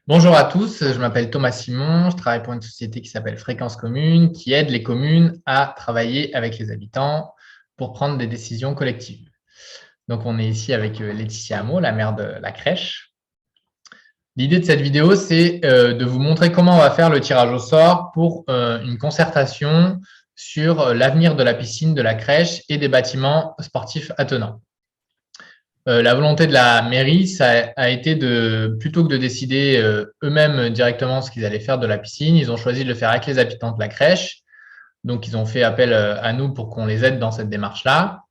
Bonjour à tous, je m'appelle Thomas Simon, je travaille pour une société qui s'appelle Fréquence Commune, qui aide les communes à travailler avec les habitants pour prendre des décisions collectives. Donc on est ici avec Laetitia Hameau, la mère de la crèche. L'idée de cette vidéo, c'est de vous montrer comment on va faire le tirage au sort pour une concertation sur l'avenir de la piscine, de la crèche et des bâtiments sportifs attenants. La volonté de la mairie, ça a été de, plutôt que de décider eux-mêmes directement ce qu'ils allaient faire de la piscine, ils ont choisi de le faire avec les habitants de la crèche. Donc, ils ont fait appel à nous pour qu'on les aide dans cette démarche-là.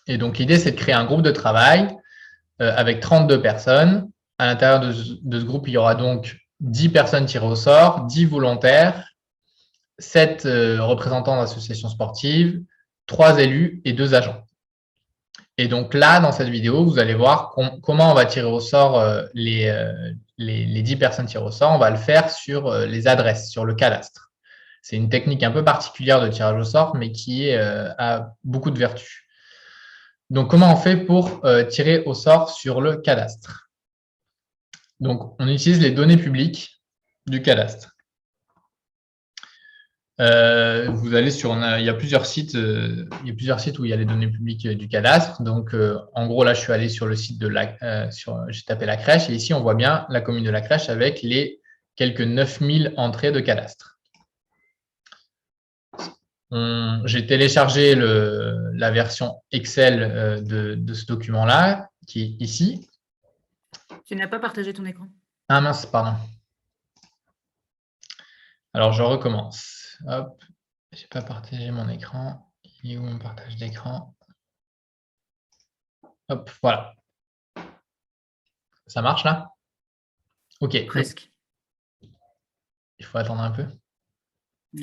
Et donc, l'idée, c'est de créer un groupe de travail avec 32 personnes. À l'intérieur de ce groupe, il y aura donc 10 personnes tirées au sort, 10 volontaires, 7 représentants d'associations sportives, 3 élus et 2 agents. Et donc là, dans cette vidéo, vous allez voir comment on va tirer au sort les 10 personnes tirées au sort. On va le faire sur les adresses, sur le cadastre. C'est une technique un peu particulière de tirage au sort, mais qui a beaucoup de vertus. Donc, comment on fait pour tirer au sort sur le cadastre? Donc, on utilise les données publiques du cadastre. Vous allez sur, il y a plusieurs sites où il y a les données publiques du cadastre. Donc, en gros, là, je suis allé sur le site de j'ai tapé la crèche et ici, on voit bien la commune de la crèche avec les quelques 9000 entrées de cadastre. J'ai téléchargé la version Excel de ce document-là, qui est ici. Tu n'as pas partagé ton écran. Ah mince, pardon. Alors, je recommence. Hop, je n'ai pas partagé mon écran. Il est où mon partage d'écran? Hop, voilà. Ça marche là? Ok. Presque. Il faut attendre un peu. Ouais.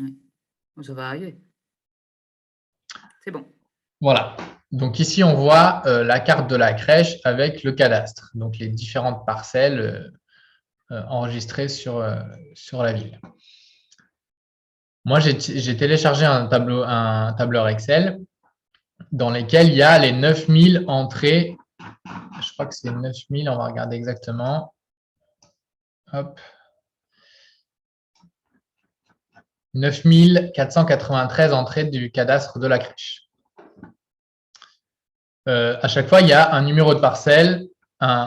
Ça va arriver. C'est bon. Voilà. Donc ici, on voit la carte de la crèche avec le cadastre, donc les différentes parcelles enregistrées sur la ville. Moi, j'ai téléchargé un tableur Excel dans lequel il y a les 9000 entrées. Je crois que c'est 9000, on va regarder exactement. Hop. 9493 entrées du cadastre de la crèche. À chaque fois, il y a un numéro de parcelle,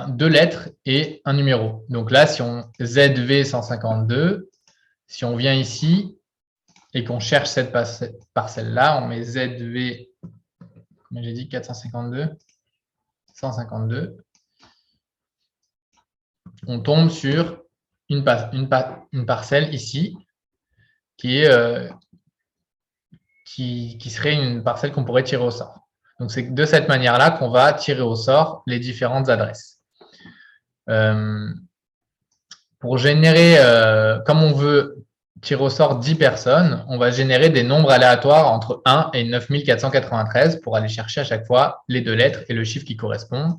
deux lettres et un numéro. Donc là, si on ZV 152, si on vient ici et qu'on cherche cette parcelle-là, on met ZV, comme j'ai dit, 452, 152. On tombe sur une parcelle ici qui serait une parcelle qu'on pourrait tirer au sort. Donc, c'est de cette manière-là qu'on va tirer au sort les différentes adresses. Pour générer, comme on veut tirer au sort 10 personnes, on va générer des nombres aléatoires entre 1 et 9493 pour aller chercher à chaque fois les deux lettres et le chiffre qui correspond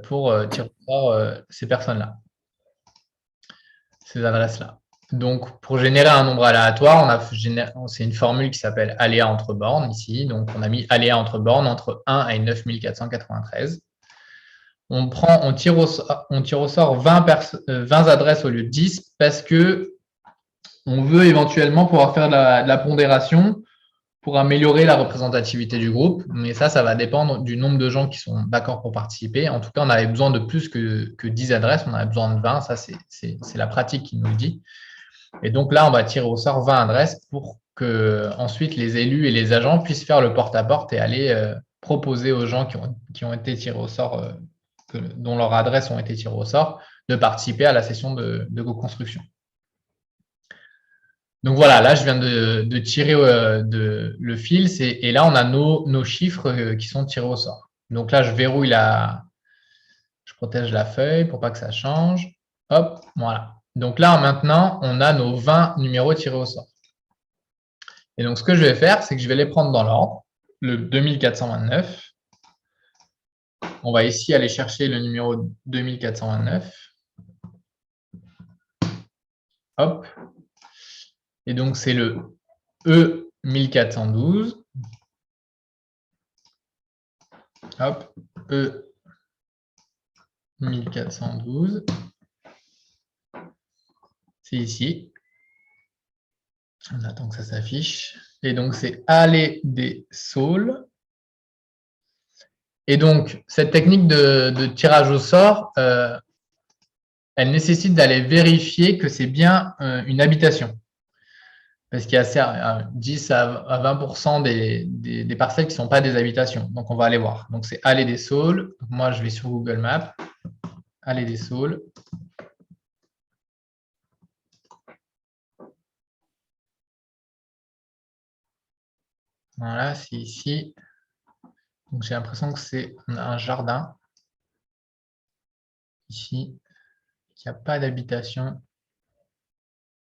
pour tirer au sort ces personnes-là, ces adresses-là. Donc, pour générer un nombre aléatoire, c'est une formule qui s'appelle aléa entre bornes ici. Donc, on a mis aléa entre bornes entre 1 et 9493. On tire au sort 20 adresses au lieu de 10 parce que on veut éventuellement pouvoir faire de la pondération pour améliorer la représentativité du groupe. Mais ça va dépendre du nombre de gens qui sont d'accord pour participer. En tout cas, on avait besoin de plus que 10 adresses. On avait besoin de 20. Ça, c'est la pratique qui nous le dit. Et donc là, on va tirer au sort 20 adresses pour que ensuite les élus et les agents puissent faire le porte-à-porte et aller proposer aux gens qui ont été tirés au sort, dont leurs adresses ont été tirées au sort, de participer à la session de co-construction. Donc voilà, là, je viens de tirer le fil et là, on a nos chiffres qui sont tirés au sort. Donc là, je verrouille je protège la feuille pour pas que ça change. Hop, voilà. Donc là, maintenant, on a nos 20 numéros tirés au sort. Et donc, ce que je vais faire, c'est que je vais les prendre dans l'ordre. Le 2429. On va ici aller chercher le numéro 2429. Hop. Et donc, c'est le E1412. Hop. E1412. c'est ici. On attend que ça s'affiche. Et donc, c'est allée des Saules. Et donc, cette technique de tirage au sort, elle nécessite d'aller vérifier que c'est bien une habitation. Parce qu'il y a 10 à 20% des parcelles qui ne sont pas des habitations. Donc, on va aller voir. Donc, c'est allée des Saules. Donc, moi, je vais sur Google Maps. Allée des Saules. Voilà, c'est ici. Donc, j'ai l'impression que c'est on a un jardin ici, qu'il n'y a pas d'habitation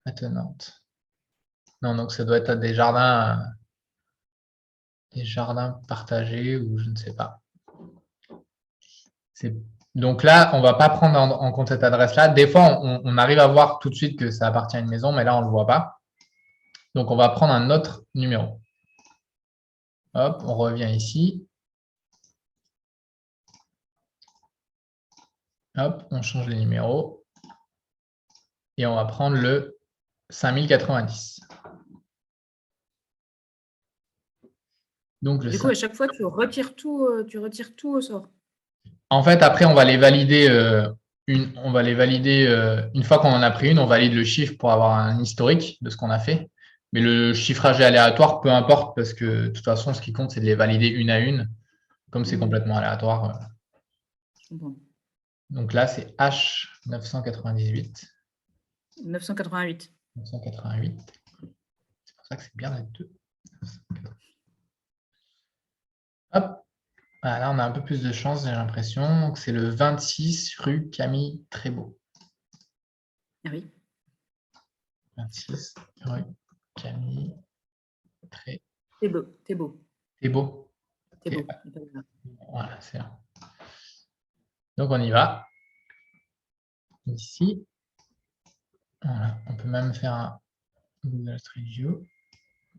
attenante. Non, donc ça doit être des jardins partagés ou je ne sais pas. Donc là, on ne va pas prendre en compte cette adresse-là. Des fois, on arrive à voir tout de suite que ça appartient à une maison, mais là, on ne le voit pas. Donc, on va prendre un autre numéro. Hop, on revient ici. Hop, on change les numéros. Et on va prendre le 5090. Donc, Du coup, à chaque fois, tu retires tout au sort. En fait, après, on va les valider. Une fois qu'on en a pris une, on valide le chiffre pour avoir un historique de ce qu'on a fait. Mais le chiffrage est aléatoire, peu importe, parce que de toute façon, ce qui compte, c'est de les valider une à une. Comme c'est complètement aléatoire. Bon. Donc là, c'est H998. 988. 988. C'est pour ça que c'est bien d'être deux. Hop. Voilà, là, on a un peu plus de chance, j'ai l'impression. Donc, c'est le 26 rue Camille Trébeau. Ah oui. 26 rue Camille Trébeau. C'est beau. C'est beau. C'est beau. C'est beau. Voilà, c'est là. Donc, on y va. Ici. Voilà. On peut même faire un Google Street View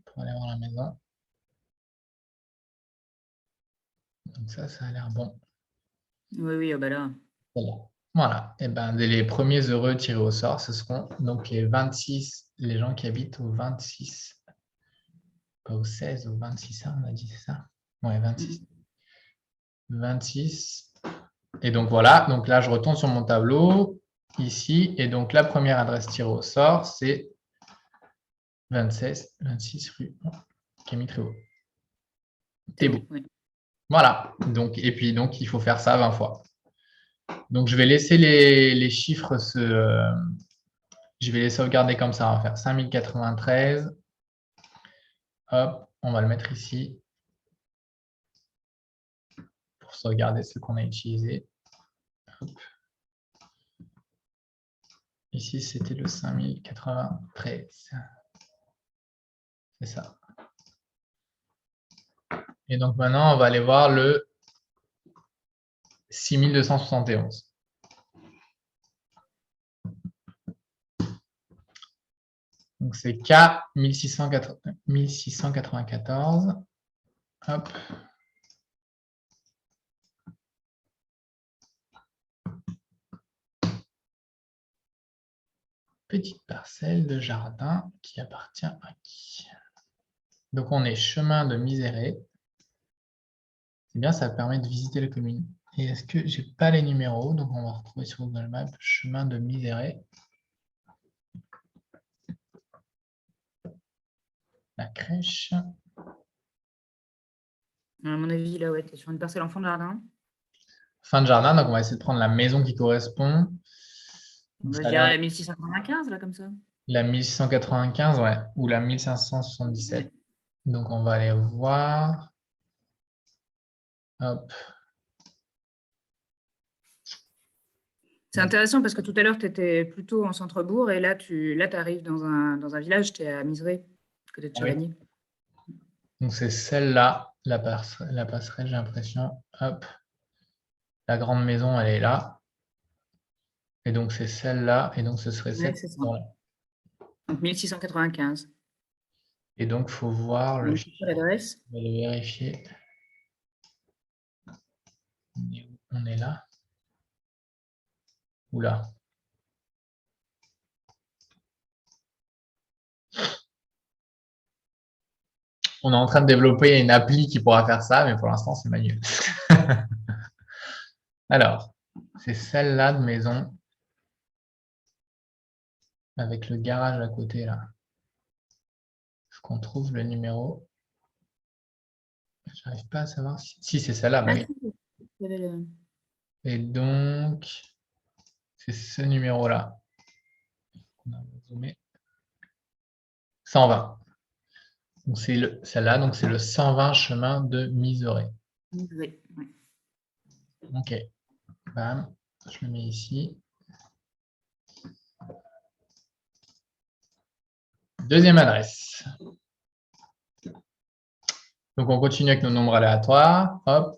pour aller voir la maison. Donc ça a l'air bon. Oui, bah là. Voilà. Et ben, les premiers heureux tirés au sort, ce seront donc les 26, les gens qui habitent au 26, pas au 16, au 26, on a dit, c'est ça? Ouais, 26. 26. Et donc voilà, donc là je retourne sur mon tableau, ici, et donc la première adresse tirée au sort, c'est 26 rue Camille Trébeau. Thébault. Oui. Voilà, donc, et puis donc il faut faire ça 20 fois. Donc je vais laisser les chiffres je vais les sauvegarder comme ça, on va faire 5093. Hop, on va le mettre ici pour sauvegarder ce qu'on a utilisé. Hop. Ici, c'était le 5093. C'est ça. Et donc maintenant, on va aller voir le 6271. Donc c'est K 1694. Hop. Petite parcelle de jardin qui appartient à qui? Donc on est chemin de Miseré. C'est bien, ça permet de visiter la commune. Et est-ce que j'ai pas les numéros? Donc on va retrouver sur Google Maps chemin de Miseré. La crèche. À mon avis, là, ouais, tu es sur une parcelle en fond de jardin. Fin de jardin, donc on va essayer de prendre la maison qui correspond. On Donc, va ça a dire l'air la 1695, là, comme ça. la 1595, ouais, ou la 1577. Ouais. Donc on va aller voir. Hop. C'est intéressant parce que tout à l'heure, tu étais plutôt en centre-bourg et là, tu arrives dans un village, tu es à Miseré, côté de Ah oui. Chevagny. Donc c'est celle-là, la passerelle, j'ai l'impression. Hop. La grande maison, elle est là. Et donc c'est celle-là. Et donc ce serait Ouais, cette c'est ça. maison-là. Donc 1695. Et donc il faut voir le Donc, chiffre. l'adresse. On va le vérifier. On est là. Oula. On est en train de développer une appli qui pourra faire ça, mais pour l'instant, c'est manuel. Alors, c'est celle-là de maison. Avec le garage à côté, là. Est-ce qu'on trouve le numéro? J'arrive pas à savoir si c'est celle-là. Bah oui. Et donc, c'est ce numéro-là. On a zoomé. 120. Donc c'est celle-là, donc c'est le 120 chemin de Miseré. Oui. Ok. Bam. Je le mets ici. Deuxième adresse. Donc on continue avec nos nombres aléatoires. Hop.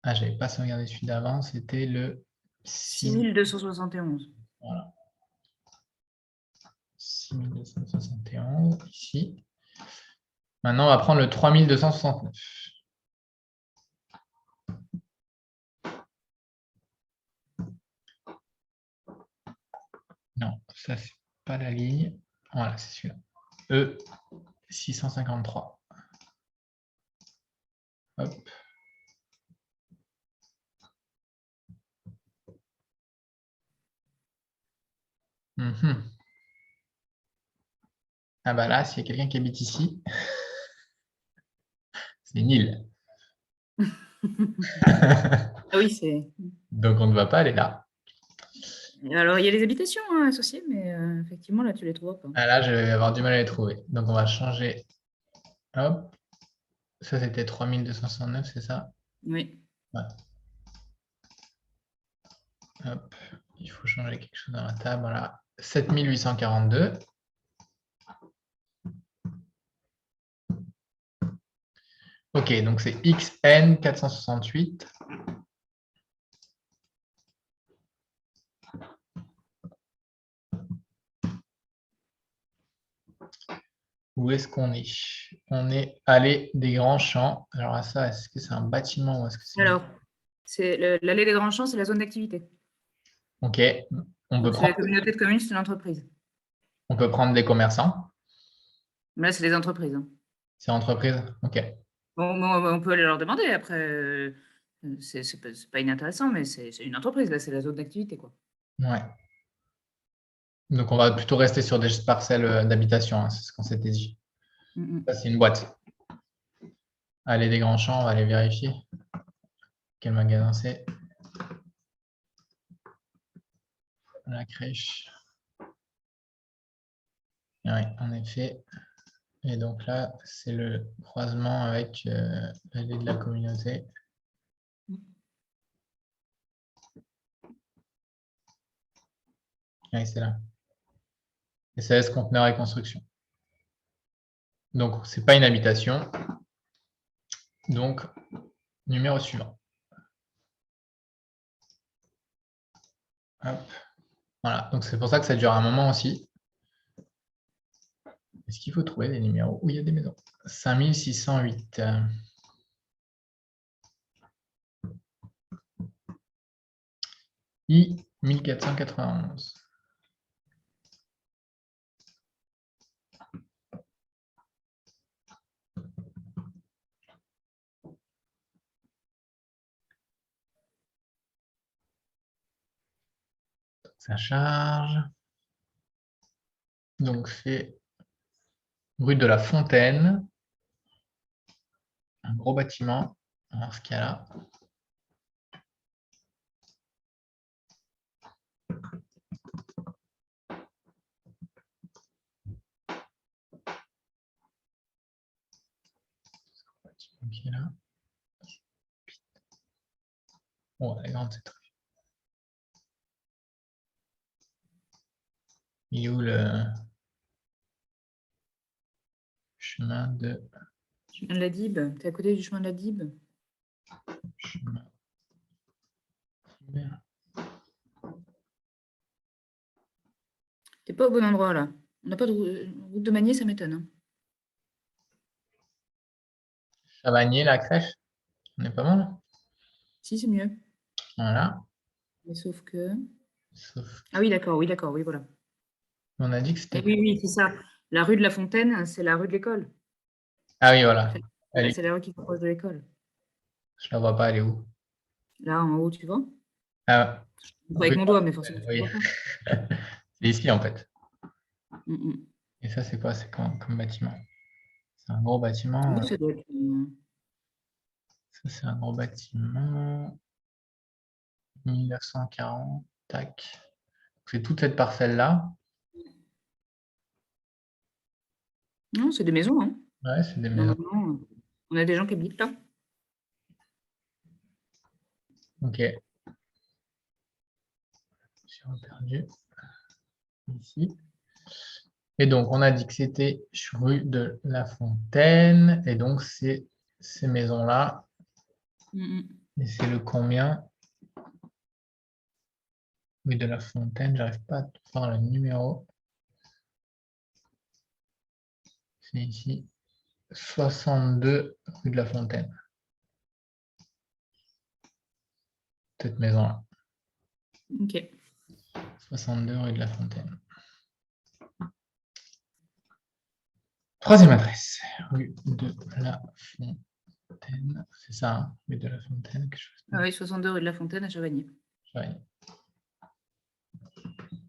Ah, j'avais pas sauvegardé celui d'avant, c'était le 6271. Voilà. 6271 ici. Maintenant, on va prendre le 3269. Non, ça, c'est pas la ligne. Voilà, c'est celui-là. E 653. Hop. Ah bah là, s'il y a quelqu'un qui habite ici, c'est une île. Ah oui, c'est. Donc on ne va pas aller là. Alors, il y a des habitations associées, mais effectivement, là, tu les trouves pas. Ah là, je vais avoir du mal à les trouver. Donc on va changer. Hop. Ça, c'était 3269, c'est ça? Oui. Ouais. Hop. Il faut changer quelque chose dans la table. Voilà. 7842. Ok, donc c'est XN 468. Où est-ce qu'on est? On est allée des Grands Champs. Alors à ça, est-ce que c'est un bâtiment ou est-ce que c'est... Alors, l'allée des Grands Champs, c'est la zone d'activité. Ok, on peut Donc, c'est la prendre, communauté de communes, c'est une entreprise. on peut prendre des commerçants. Là, c'est des entreprises. C'est entreprise. Ok. Bon, on peut aller leur demander. Après, c'est pas inintéressant, mais c'est une entreprise. Là, c'est la zone d'activité, quoi. Ouais. Donc on va plutôt rester sur des parcelles d'habitation, hein, c'est ce qu'on s'était dit. Ça, c'est une boîte. Allez des Grands Champs, on va aller vérifier quel magasin c'est. La crèche. Oui, en effet. Et donc là, c'est le croisement avec l'allée de la communauté. Oui, c'est là. SAS conteneur et construction. Donc, ce n'est pas une habitation. Donc, numéro suivant. Hop. Voilà, donc c'est pour ça que ça dure un moment aussi. Est-ce qu'il faut trouver des numéros où il y a des maisons? 5608. I 1491. Ça charge. Donc, c'est rue de la Fontaine. Un gros bâtiment. On va voir ce qu'il y a là. Qui est là. Oh, elle est grande cette rue. Il est où le chemin de... Chemin de la Dib. Tu es à côté du chemin de la Dib. Chemin... Tu n'es pas au bon endroit, là. On n'a pas de route de Magnier, ça m'étonne. Hein. Chavagnier, la crèche. On est pas mal. Si, c'est mieux. Voilà. Mais sauf que... Sauf Ah oui, d'accord, oui, voilà. on a dit que Et c'était... oui, c'est ça. La rue de la Fontaine, c'est la rue de l'école. Ah oui, voilà. Elle est- C'est la rue qui s'approche de l'école. Je la vois pas, elle est où? Là, en haut, tu vois? Ah, Pas avec rue- mon doigt, mais forcément, tu ne oui. vois pas. C'est ici, en fait. Mm. Et ça, c'est quoi? C'est comme bâtiment? C'est un gros bâtiment. Oui, ça doit être. Ça, c'est un gros bâtiment. 1940. Tac. C'est toute cette parcelle-là. Non, c'est des maisons, hein. Ouais, c'est des maisons. Normalement, on a des gens qui habitent là. Ok. J'ai perdu ici. Et donc, on a dit que c'était rue de la Fontaine. Et donc, c'est ces maisons-là. Et c'est le combien? Rue de la Fontaine, j'arrive pas à faire le numéro. C'est ici. 62 rue de la Fontaine. Cette maison-là. Ok. 62 rue de la Fontaine. Troisième adresse. Rue de la Fontaine. C'est ça, hein, rue de la Fontaine. Quelque chose Ah oui, 62 rue de la Fontaine à Chavagné. Chavagné.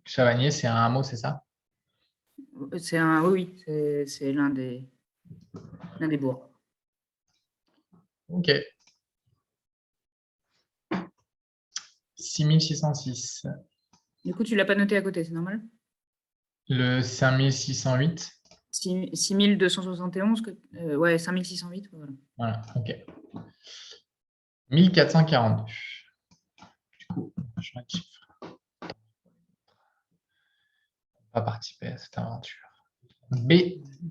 Chavagné, c'est un hameau, c'est ça? C'est un, oui, c'est l'un des bourgs. Ok. 6606. Du coup, tu l'as pas noté à côté, c'est normal? Le 5608. 6271, ouais, 5608, voilà. Voilà, ok. 1442. Du coup, je chiffre. Pas participer à cette aventure. B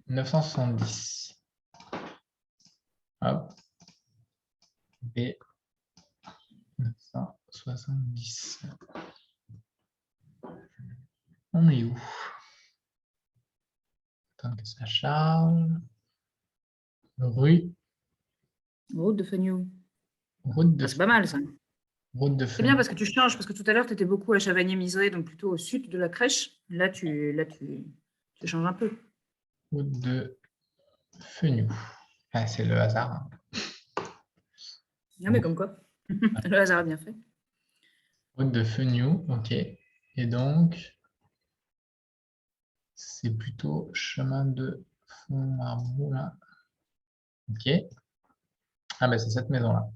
970. Hop. B 970. On est où? Attends que ça charge. Rue. Route de Fenioux. Route de, Ah, c'est pas mal, ça. route de C'est bien Fenouil. parce que tu changes, parce que tout à l'heure, tu étais beaucoup à Chavagné-Miseré, donc plutôt au sud de la crèche. Là, tu changes un peu. Route de Fenouil. Ah, c'est le hasard, hein. Ah, mais comme quoi. Le hasard a bien fait. Route de Fenouil, ok. Et donc, c'est plutôt chemin de Font-Marboux, là. Ok. Ah, ben c'est cette maison-là.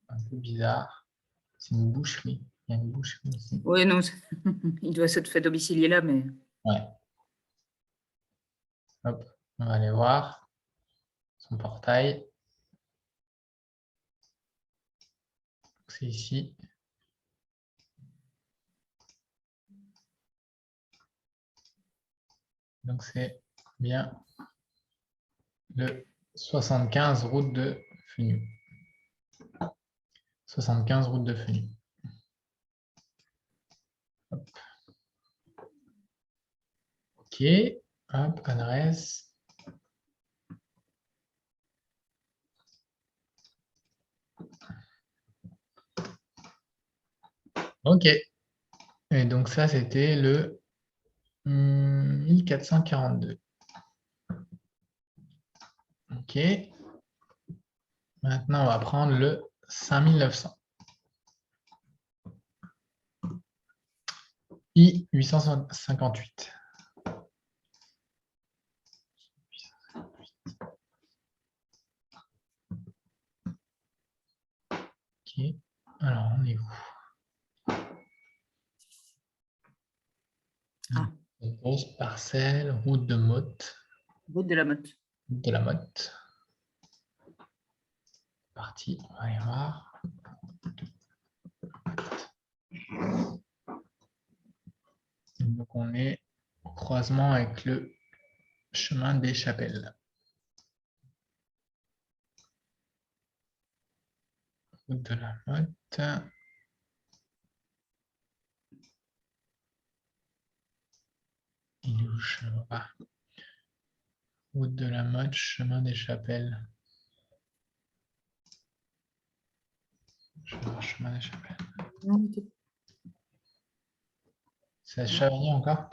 Un peu bizarre. C'est une boucherie. Il y a une boucherie ici. Oui, non, il doit s'être fait domicilier là, mais Ouais. Hop, on va aller voir son portail. C'est ici. Donc, c'est bien le 75 route de Fenouil. 75 route de Fenouil. Hop. Ok. Hop, adresse. Ok. Et donc, ça, c'était le 1442. Ok. Maintenant, on va prendre le 5900. I 858. Ok. Alors, on est où? ah, Une grosse parcelle, route de Motte. route de la Motte. Route de la Motte. Parti, on va aller voir. Donc, on est au croisement avec le chemin des Chapelles. Route de la Motte. Il est où, je vois pas. Route de la Motte, chemin des Chapelles. Je vais voir chemin des Chapelles. C'est à Chavagny encore?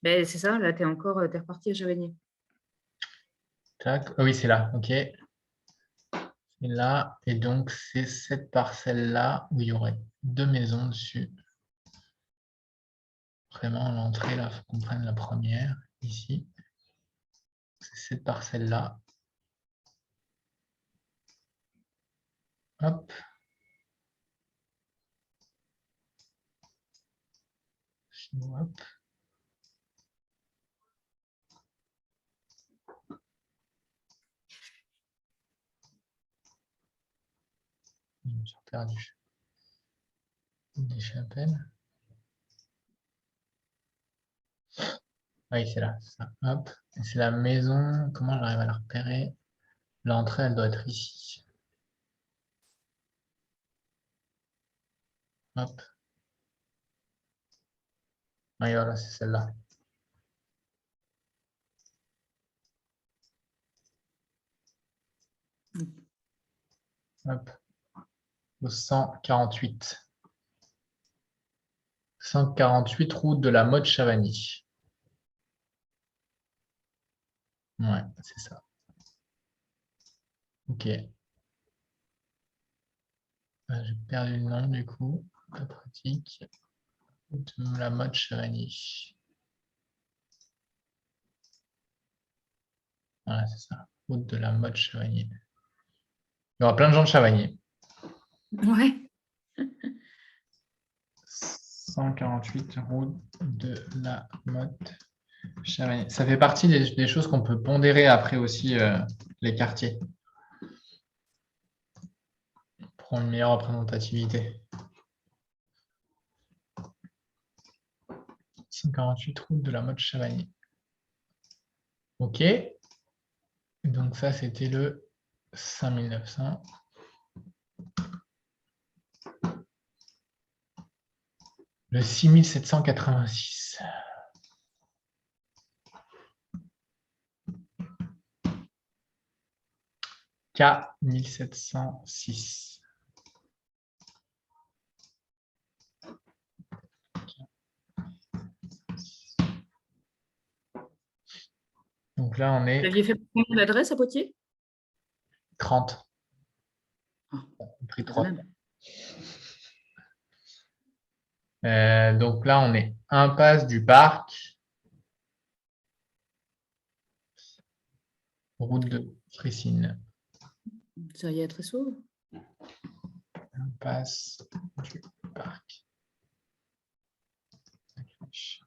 Ben, c'est ça, là, t'es reparti à Chavagné. Tac. Ah oui, c'est là. OK. C'est là. Et donc, c'est cette parcelle-là où il y aurait 2 maisons dessus. Vraiment, l'entrée, là, il faut qu'on prenne la première, ici. C'est cette parcelle-là. Hop. Hop. Je me suis perdu. Des chapelles. Oui, c'est là. Ça. Hop. Et c'est la maison. Comment j'arrive à la repérer? L'entrée, elle doit être ici. Hop. Oui, voilà, c'est celle-là. Hop. Au 148. 148 route de la Motte Chavagny. Ouais, c'est ça. Ok. J'ai perdu le nom du coup. Pas pratique. Route de la Motte Chavagny. Voilà, c'est ça. Route de la Motte Chavagny. Il y aura plein de gens de Chavagny. Ouais. 148 route de la Motte Chavagny. Ça fait partie des choses qu'on peut pondérer après aussi, les quartiers. Pour une meilleure représentativité. 148 route de la Motte Chavagny. Ok. Donc ça, c'était le 5900. Le 6786. K 1706. Donc là, on Vous est l'aviez fait pour combien d'adresses à Poitiers? 30. Ah, On a pris quand 3. même. Donc là, on est impasse du Parc, route de Frissine. Ça y est, très sauve. Impasse du Parc.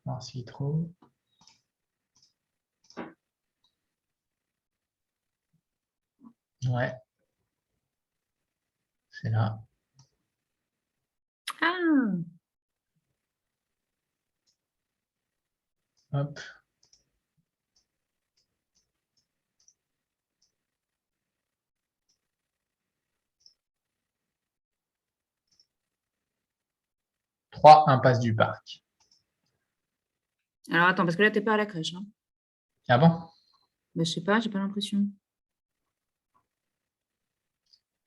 Voir s'il trouve. Ouais. C'est là. Ah, Hop. Trois impasse du Parc. alors attends, parce que là, t'es pas à la crèche. Hein. Ah bon? Mais je sais pas, j'ai pas l'impression.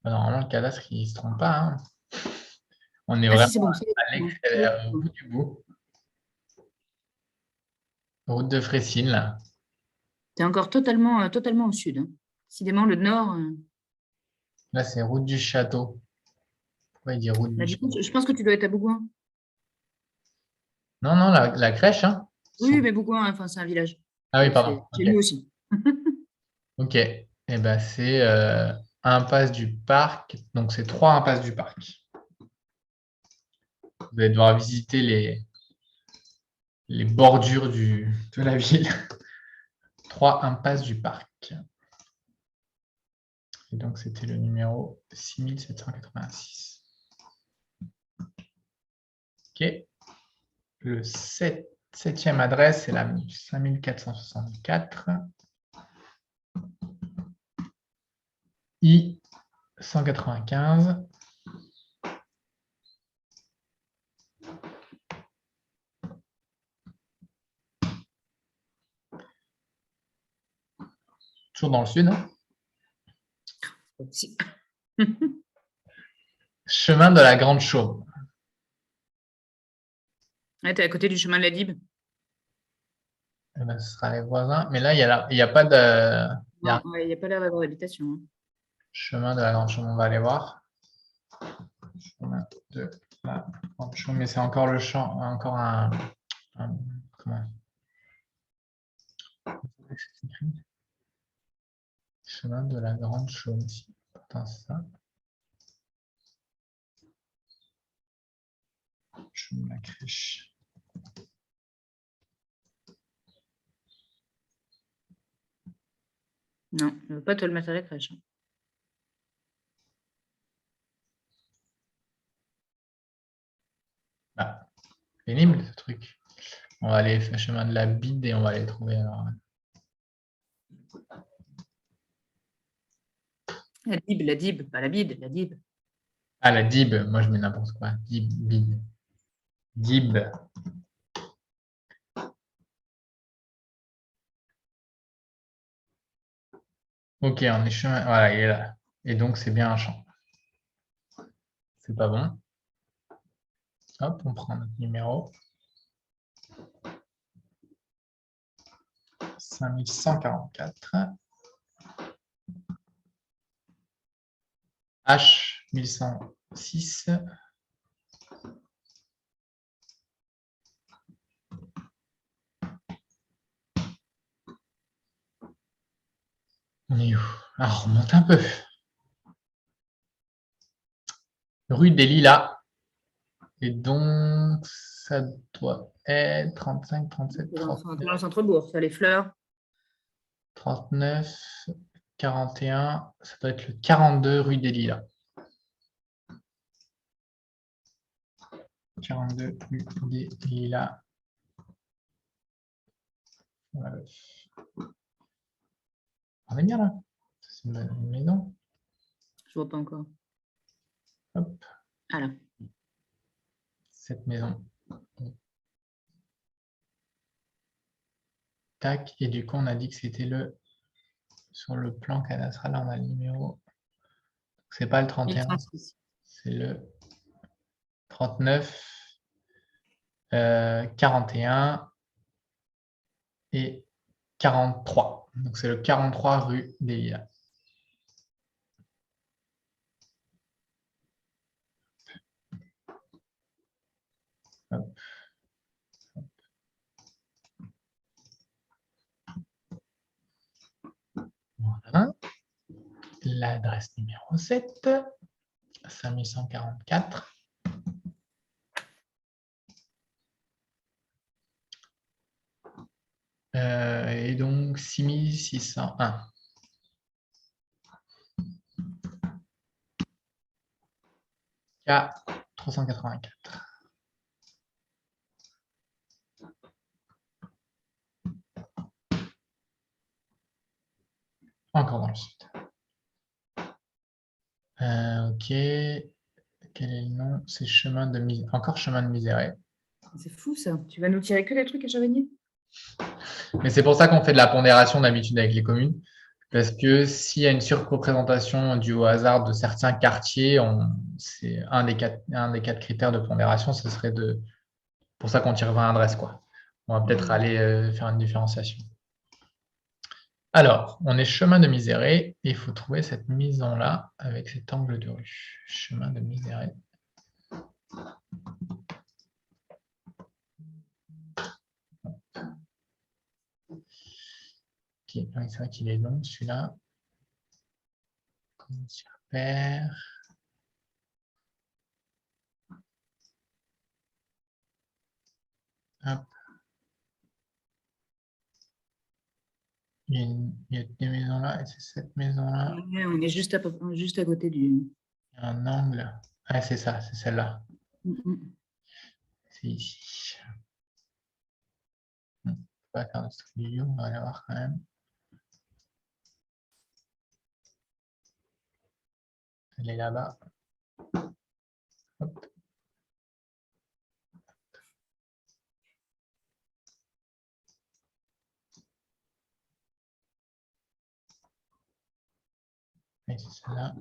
Normalement, le cadastre, il ne se trompe pas. Hein. On est Ah si, vraiment c'est bon. à l'extérieur, au bout du bout. Route de Fressines, là. T'es encore totalement, totalement au sud. Hein. Décidément, le nord. Là, c'est route du Château. Pourquoi il dit route Bah, du du coup, Château? je pense que tu dois être à Bougoin. Non, non, la crèche. Hein. Oui, mais Bougoin, enfin, c'est un village. Ah oui, C'est pardon. chez Ok. nous aussi. Ok. Eh ben, c'est impasse du Parc. Donc, c'est 3 impasses du Parc. Vous allez devoir visiter les bordures de la ville. 3 impasses du Parc. Et donc, c'était le numéro 6786. Ok. Le 7e adresse, c'est la 5464. I 195. Toujours dans le sud. Si. Chemin de la Grande Chaume. Ouais, t'es à côté du chemin de la Dib. Eh ben, ce sera les voisins. Mais là, il n'y a pas de. Non, ouais, il n'y a pas l'air d'avoir d'habitation. Hein. Chemin de la Grande Chaume, on va aller voir. Chemin de la Grande Chaume, mais c'est encore le champ, encore un comment c'est écrit chemin de la Grande Chaume ici. Pourtant, c'est ça. Chemin de la Crèche. Non, je ne veux pas te le mettre à la crèche. Hein. Ah, pénible ce truc. On va aller faire le chemin de la Bide et on va aller trouver. Alors. La Dib, pas la Bide, la Dib. Ah, la Dib, moi je mets n'importe quoi. Dib, Bide. Dib. Ok, on est chemin. Voilà, il est là. Et donc c'est bien un champ. C'est pas bon. Hop, on prend notre numéro. 5144. H 1106. On est où? Alors, on remonte un peu. Rue des Lilas. Et donc, ça doit être 35, 37, Dans 39, le centre-bourg, ça, les fleurs. 39, 41. Ça doit être le 42 rue des Lilas. 42 rue des Lilas. Voilà. On est bien là. C'est une maison. Je ne vois pas encore. Hop. Ah là. Cette maison. Tac. Et du coup, on a dit que c'était le. Sur le plan cadastral, là, on a le numéro. C'est pas le 31. 1036. C'est le 39, 41 et 43. Donc, c'est le 43 rue des Lilas. Hop. Voilà. L'adresse numéro 7, 5144. Et donc 6601. K 384. Encore dans le sud. Ok. Quel est le nom? C'est chemin de encore chemin de Miseré. C'est fou ça. Tu vas nous tirer que des trucs à Chavigny? Mais c'est pour ça qu'on fait de la pondération d'habitude avec les communes. Parce que s'il y a une surreprésentation due au hasard de certains quartiers, c'est un des quatre critères de pondération, ce serait pour ça qu'on tire 20 adresses, quoi. On va peut-être aller faire une différenciation. Alors, on est chemin de Miseré et il faut trouver cette maison-là avec cet angle de rue. Chemin de Miseré. Okay. C'est vrai qu'il est long, celui-là. Comment s'y repère? Hop. Il y a des maisons là et c'est cette maison-là. Ouais, on est juste à côté du. Il y a un angle. Ah, c'est ça, c'est celle-là. C'est ici. On ne peut pas faire de street view, on va aller voir quand même. Elle est là-bas. Hop. Et c'est celle-là.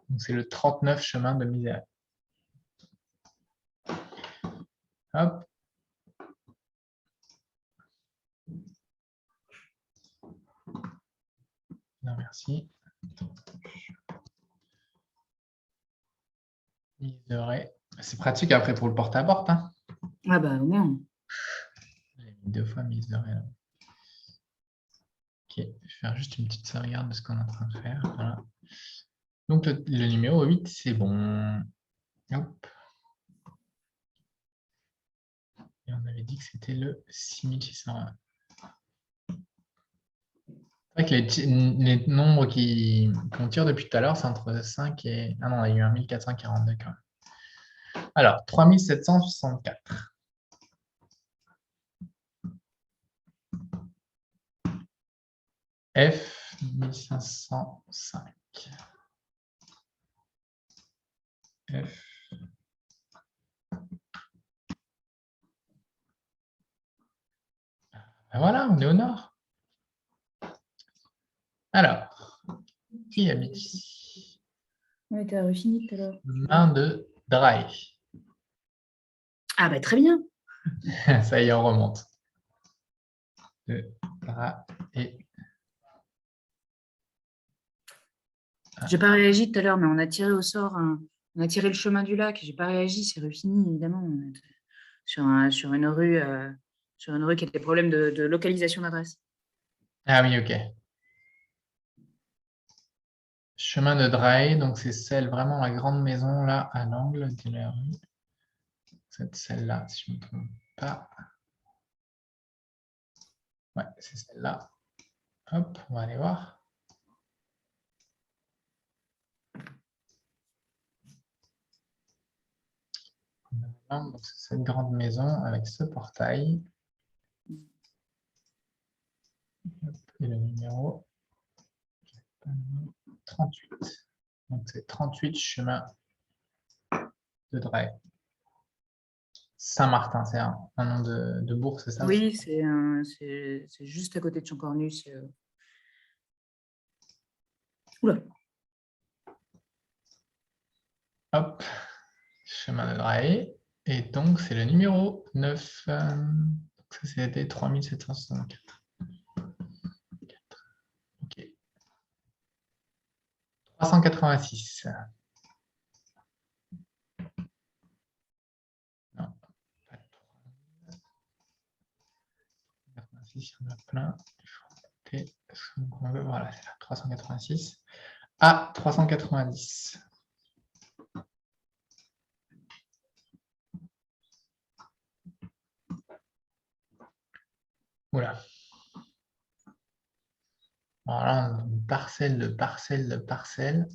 Donc c'est le 39 chemin de Misère. Hop. Non, merci. Miseray. C'est pratique après pour le porte-à-porte. Hein. Ah bah au moins. J'ai mis 2 fois Miseray. Là. Ok, je vais faire juste une petite sauvegarde de ce qu'on est en train de faire. Voilà. Donc le numéro 8, c'est bon. Hop. Et on avait dit que c'était le 6601. C'est vrai que les nombres qu'on tire depuis tout à l'heure, c'est entre 5 et... Ah non, il y a eu un 1442 quand même. Alors, 3764. F 1505. F. Ben voilà, on est au nord. Alors, qui habite ici? On était à Ruffini tout à l'heure. Main de Dry. Ah bah très bien. Ça y est, on remonte. De Dry et... J'ai pas réagi tout à l'heure, mais on a tiré au sort, on a tiré le chemin du lac. J'ai pas réagi, c'est Ruffini, évidemment. Sur une rue qui a des problèmes de localisation d'adresse. Ah oui, ok. Chemin de Dry, donc c'est celle, vraiment la grande maison là, à l'angle de la rue. C'est celle-là, si je ne me trompe pas. Ouais, c'est celle-là. Hop, on va aller voir. Donc, c'est cette grande maison avec ce portail. Hop, et le numéro 38. Donc c'est 38 chemin de Dray. Saint-Martin, c'est un nom de bourg, c'est ça? Oui, c'est juste à côté de Chancornus. Oula. Hop, chemin de Dray. Et donc, c'est le numéro 9. Donc ça, c'était 3764. Ok. 386. Non, pas de 386, il y en a plein. Il faut monter. Voilà, c'est là, 386. Ah, 390. Oula. Alors là, on a une parcelle de parcelle de parcelle.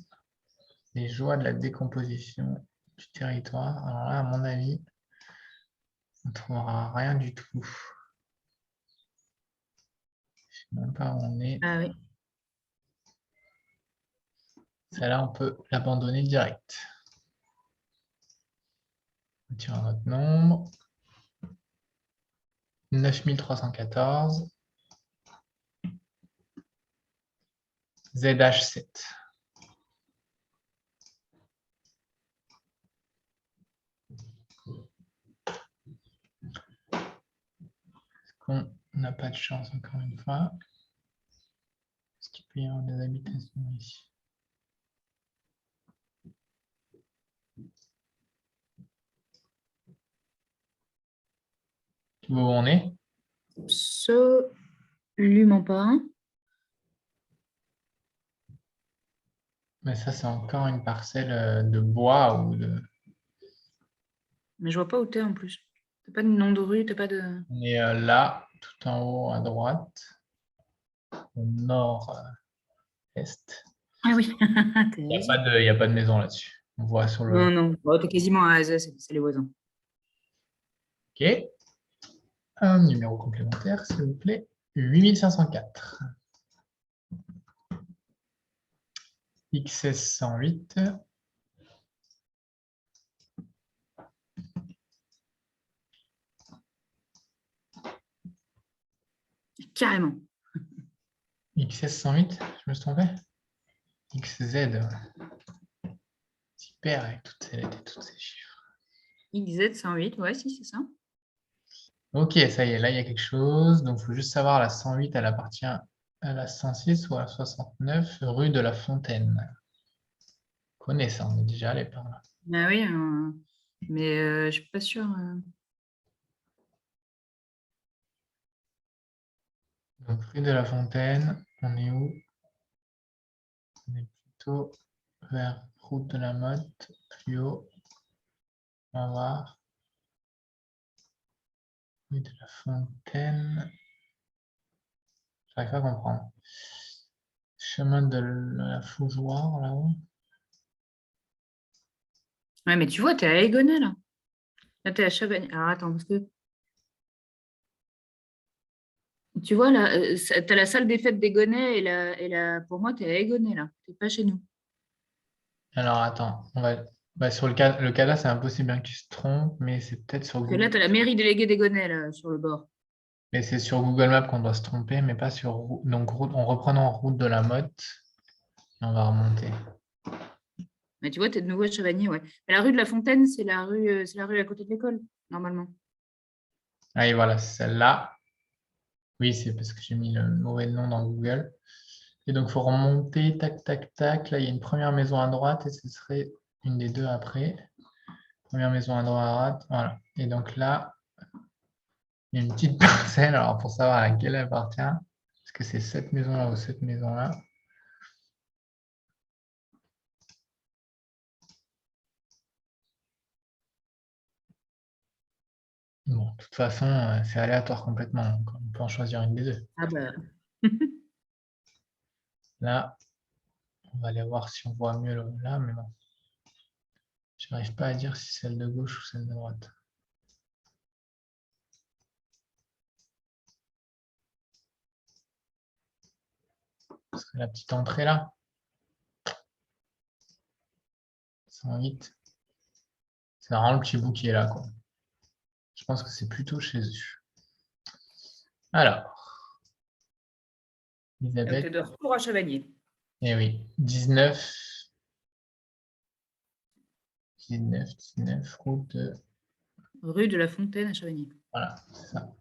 Les joies de la décomposition du territoire. Alors là, à mon avis, on ne trouvera rien du tout. Je ne sais même pas où on est. Ah oui. Celle-là, on peut l'abandonner direct. On tire un autre nombre. 9314. ZH7. Est-ce qu'on n'a pas de chance encore une fois? Est-ce qu'il peut y avoir des habitations ici? Tu vois où on est? Absolument pas. Mais ça, c'est encore une parcelle de bois ou de... Mais je vois pas où t'es en plus. T'as pas de nom de rue, t'as pas de... On est là, tout en haut à droite, au nord-est. Ah oui. Il n'y a pas de maison là-dessus. On voit sur le... Non, non. Bon, t'es quasiment à Azaz, c'est les voisins. Ok. Un numéro complémentaire, s'il vous plaît. 8504. XS 108. Carrément. XS 108, je me suis trompé? XZ. Super avec toutes ces lettres et tous ces chiffres. XZ 108, ouais, si, c'est ça. Ok, ça y est, là il y a quelque chose. Donc il faut juste savoir, la 108, elle appartient à à la 106 ou à la 69 rue de la Fontaine. On connaît ça, on est déjà allé par là. Ah oui, mais je suis pas sûre. Donc, rue de la Fontaine, on est où? On est plutôt vers route de la Motte, plus haut. On va voir. Rue de la Fontaine. J'arrive pas à comprendre. Chemin de la Fougeoire, là-haut. Ouais, mais tu vois, tu es à Aiguenay, là. Là, tu es à Chavagny. Alors, attends, parce que tu vois, là, tu as la salle des fêtes d'Aiguenay pour moi, tu es à Aiguenay, là. Tu n'es pas chez nous. Alors, attends. Sur le cadastre, c'est impossible bien qu'il se trompe, mais c'est peut-être sur Parce que là, Google. tu as la mairie déléguée d'Aiguenay, là, sur le bord. Mais c'est sur Google Maps qu'on doit se tromper, mais pas sur. Donc, en reprenant route de la Motte, on va remonter. Mais tu vois, tu es de nouveau à Chavagny, ouais. Mais la rue de la Fontaine, c'est la rue à côté de l'école, normalement. Ah, et voilà, c'est celle-là. Oui, c'est parce que j'ai mis le mauvais nom dans Google. Et donc, il faut remonter, tac, tac, tac. Là, il y a une première maison à droite et ce serait une des deux après. Première maison à droite, voilà. Et donc là, il y a une petite parcelle. Alors, pour savoir à laquelle elle appartient, est-ce que c'est cette maison-là ou cette maison-là? Bon, de toute façon, c'est aléatoire complètement. Donc, on peut en choisir une des deux. Ah bah. Là, on va aller voir si on voit mieux là, mais bon. Je n'arrive pas à dire si c'est celle de gauche ou celle de droite. Ce serait la petite entrée là. 108. C'est vraiment le petit bout qui est là, quoi. Je pense que c'est plutôt chez eux. Alors, Donc, tu es Elisabeth, de retour à Chavagny. eh oui, 19, 19, route de. Rue de la Fontaine à Chavagny. Voilà, c'est ça.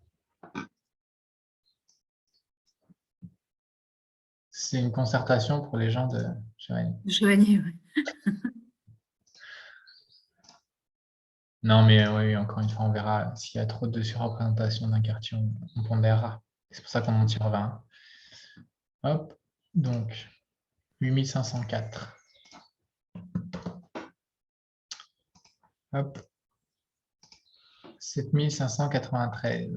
C'est une concertation pour les gens de Chevalier. Chavagny, ouais. Non, mais oui, encore une fois, on verra s'il y a trop de surreprésentation d'un quartier, on pondérera. C'est pour ça qu'on en tire 20. Hop, donc 8504. Hop, 7593.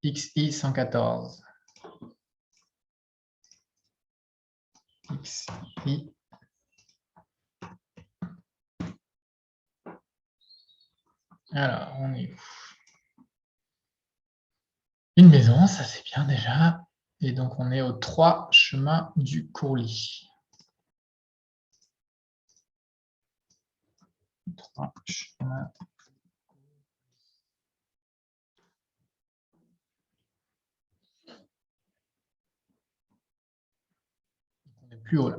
XI 114. XI. Alors, on est où? Une maison, ça c'est bien déjà. Et donc, on est au 3 chemin du Courlis. 3 chemin. On est plus haut là.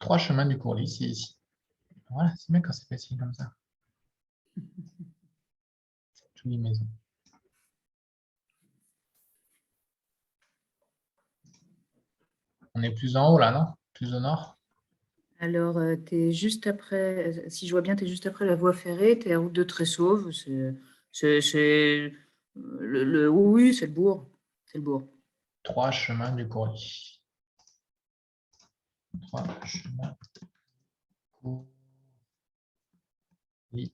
3 chemins du Courlis, c'est ici. Voilà, c'est bien quand c'est facile comme ça. Cette jolie maison. On est plus en haut là, non? Plus au nord? Alors, tu es juste après, si je vois bien, tu es juste après la voie ferrée, tu es à route de Tressauve. Oui, c'est le bourg. C'est le bourg. 3 chemins du Courlis. 3 chemins du Courlis.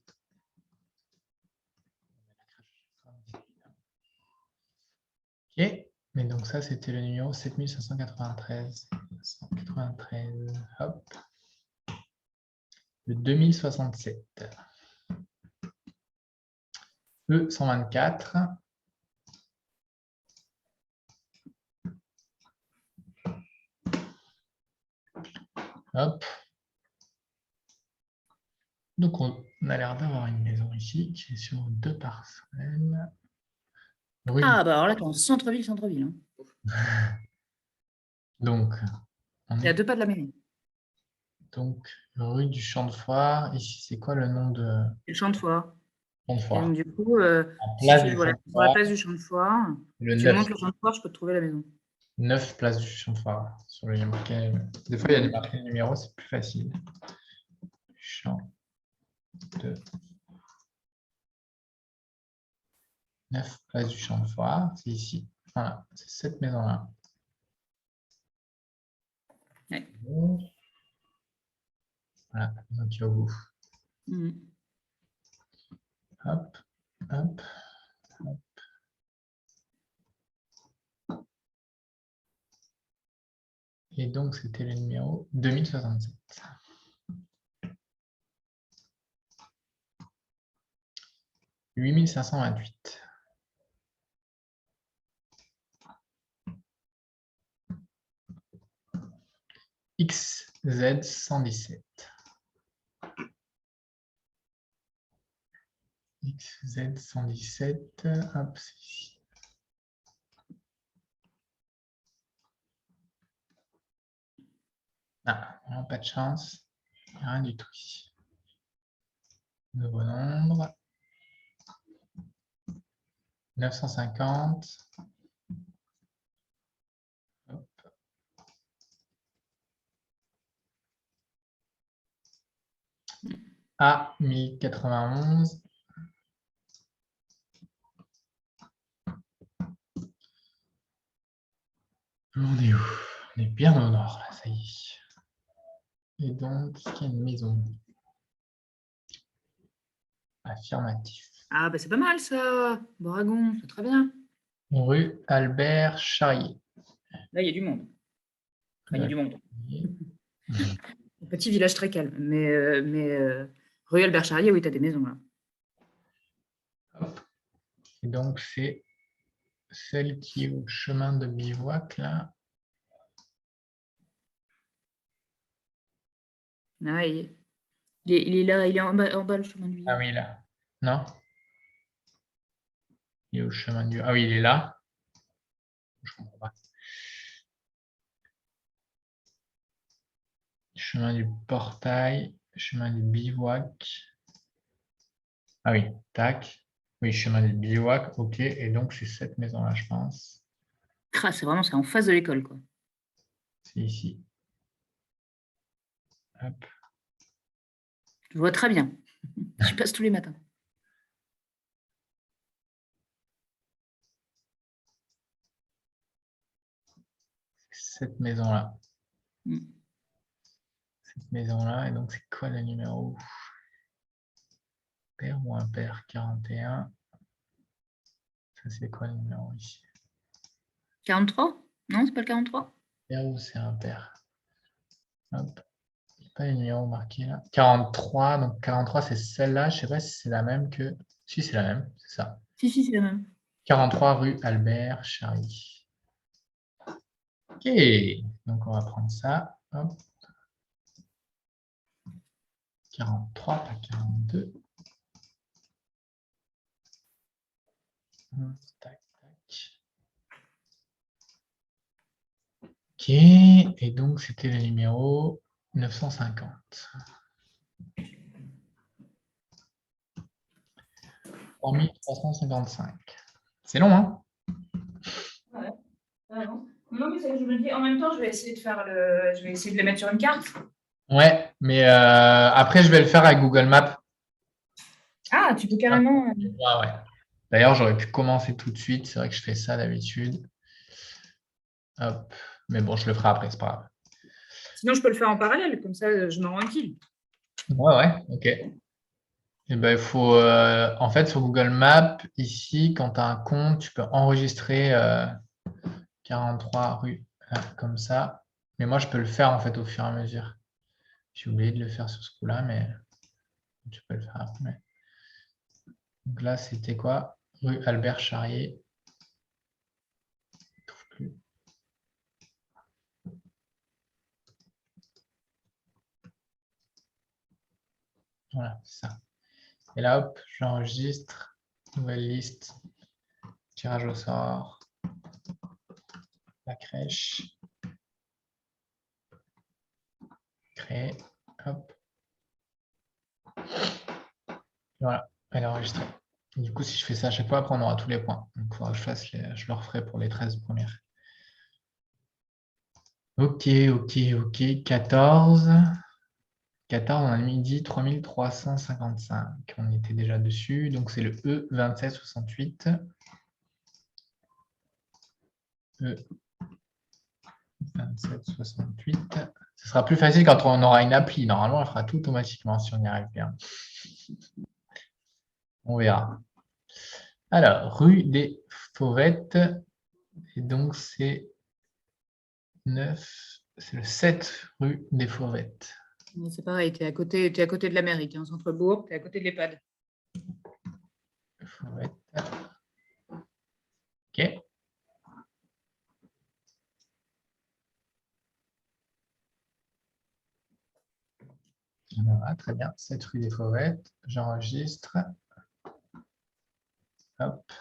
Ok, mais donc ça c'était le numéro 7593. 193, hop. Le 2067. E 124. Hop. Donc on a l'air d'avoir une maison ici qui est sur 2 parcelles. Rue Ah, bah alors là, tu es en centre-ville, centre-ville. Hein. Donc, on Tu es à est 2 pas de la mairie. donc rue du Champ de Foire. Ici, c'est quoi le nom de. C'est le champ de foire. Champ de Et foire. donc, du coup, En si place tu du voilà, champ de sur la foire, place du champ de foire, le tu 9. montes le champ de foire, je peux te trouver la maison. 9 place du champ de foire. Sur le marqué. Des fois, il y a des marqués de numéros, c'est plus facile. Champ de 9 place du champ de foire, c'est ici. Voilà, c'est cette maison-là. Ouais. Voilà, donc il est au bout. Mhm. Hop, hop, hop. Et donc, c'était le numéro 2067. 8528. XZ 117. XZ 117. Hop, c'est ici. Ah, vraiment pas de chance. Rien du tout ici. Nouveau nombre. 950. Hop. A 1091. On est où? On est bien au nord, là, ça y est. Et donc, est-ce qu'il y a une maison? Affirmatif. Ah, bah, c'est pas mal ça, Boragon, c'est très bien. Rue Albert Charrier. Là, il y a du monde. Enfin, il y a du monde. Charrier. Un petit village très calme. Mais rue Albert Charrier, oui, tu as des maisons là. Hop. Et donc, c'est celle qui est au chemin de bivouac, là. Ah, il est là, il est en bas le chemin de Ah bivouac. oui, là. Non? Il est au chemin du... Ah oui, il est là. Je comprends pas. Chemin du portail, chemin du bivouac. Ah oui, tac. Oui, chemin du bivouac, ok. Et donc, c'est cette maison-là, je pense. Ah, c'est vraiment, c'est en face de l'école, quoi. C'est ici. Hop. Je vois très bien. Je passe tous les matins. Cette maison-là. Mm. Cette maison-là. Et donc, c'est quoi le numéro? Pair ou impair? 41. Ça, c'est quoi le numéro ici? 43? Non, c'est pas le 43? Pair ou c'est impair? Hop. Il n'y a pas le numéro marqué là. 43. Donc, 43, c'est celle-là. Je ne sais pas si c'est la même que... Si, c'est la même. C'est ça. Si, c'est la même. 43 rue Albert Charry. Ok. Donc, on va prendre ça. Hop. 43, pas 42. Tac, tac. Ok, et donc c'était le numéro 950. 3355. C'est long, hein? Ouais. Ah non. Non, mais je me dis, en même temps, je vais essayer de faire je vais essayer de les mettre sur une carte. Ouais, mais après, je vais le faire avec Google Maps. Ah, tu peux carrément. Ouais, ouais. D'ailleurs, j'aurais pu commencer tout de suite. C'est vrai que je fais ça d'habitude. Hop. Mais bon, je le ferai après, c'est pas grave. Sinon, je peux le faire en parallèle, comme ça, je m'en rends utile. Ouais, ouais, ok. Et ben, il faut, en fait, sur Google Maps, ici, quand tu as un compte, tu peux enregistrer 43 rue, là, comme ça. Mais moi, je peux le faire en fait au fur et à mesure. J'ai oublié de le faire sur ce coup-là, mais tu peux le faire après. Donc là, c'était quoi? Rue Albert Charrier. Je trouve plus. Voilà, c'est ça. Et là, hop, j'enregistre. Nouvelle liste. Tirage au sort. La crèche. Créer. Hop. Voilà. Elle est enregistrée. Du coup, si je fais ça à chaque fois, après, on aura tous les points. Donc, il faudra que je le referai pour les 13 premières. Ok, 14. 14, on a midi 3355. On était déjà dessus. Donc, c'est le E2768. E2768. Ce sera plus facile quand on aura une appli. Normalement, elle fera tout automatiquement si on y arrive bien. On verra. Alors, rue des Fauvettes. Et donc, c'est 9. C'est le 7 rue des Fauvettes. C'est pareil, tu es à côté de la mairie, tu es en centre-bourg, tu es à côté de l'EHPAD. Fauvette. Ok. Voilà, très bien. 7 rue des Fauvettes. J'enregistre. Hop.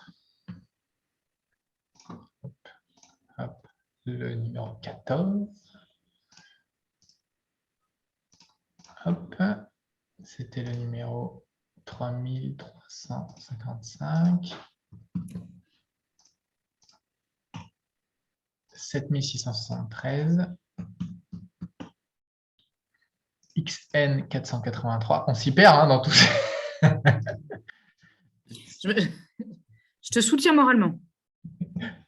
Hop. Hop. Le numéro 14. Hop. C'était le numéro 3355. 7673. XN 483. On s'y perd dans tout ça. Je te soutiens moralement.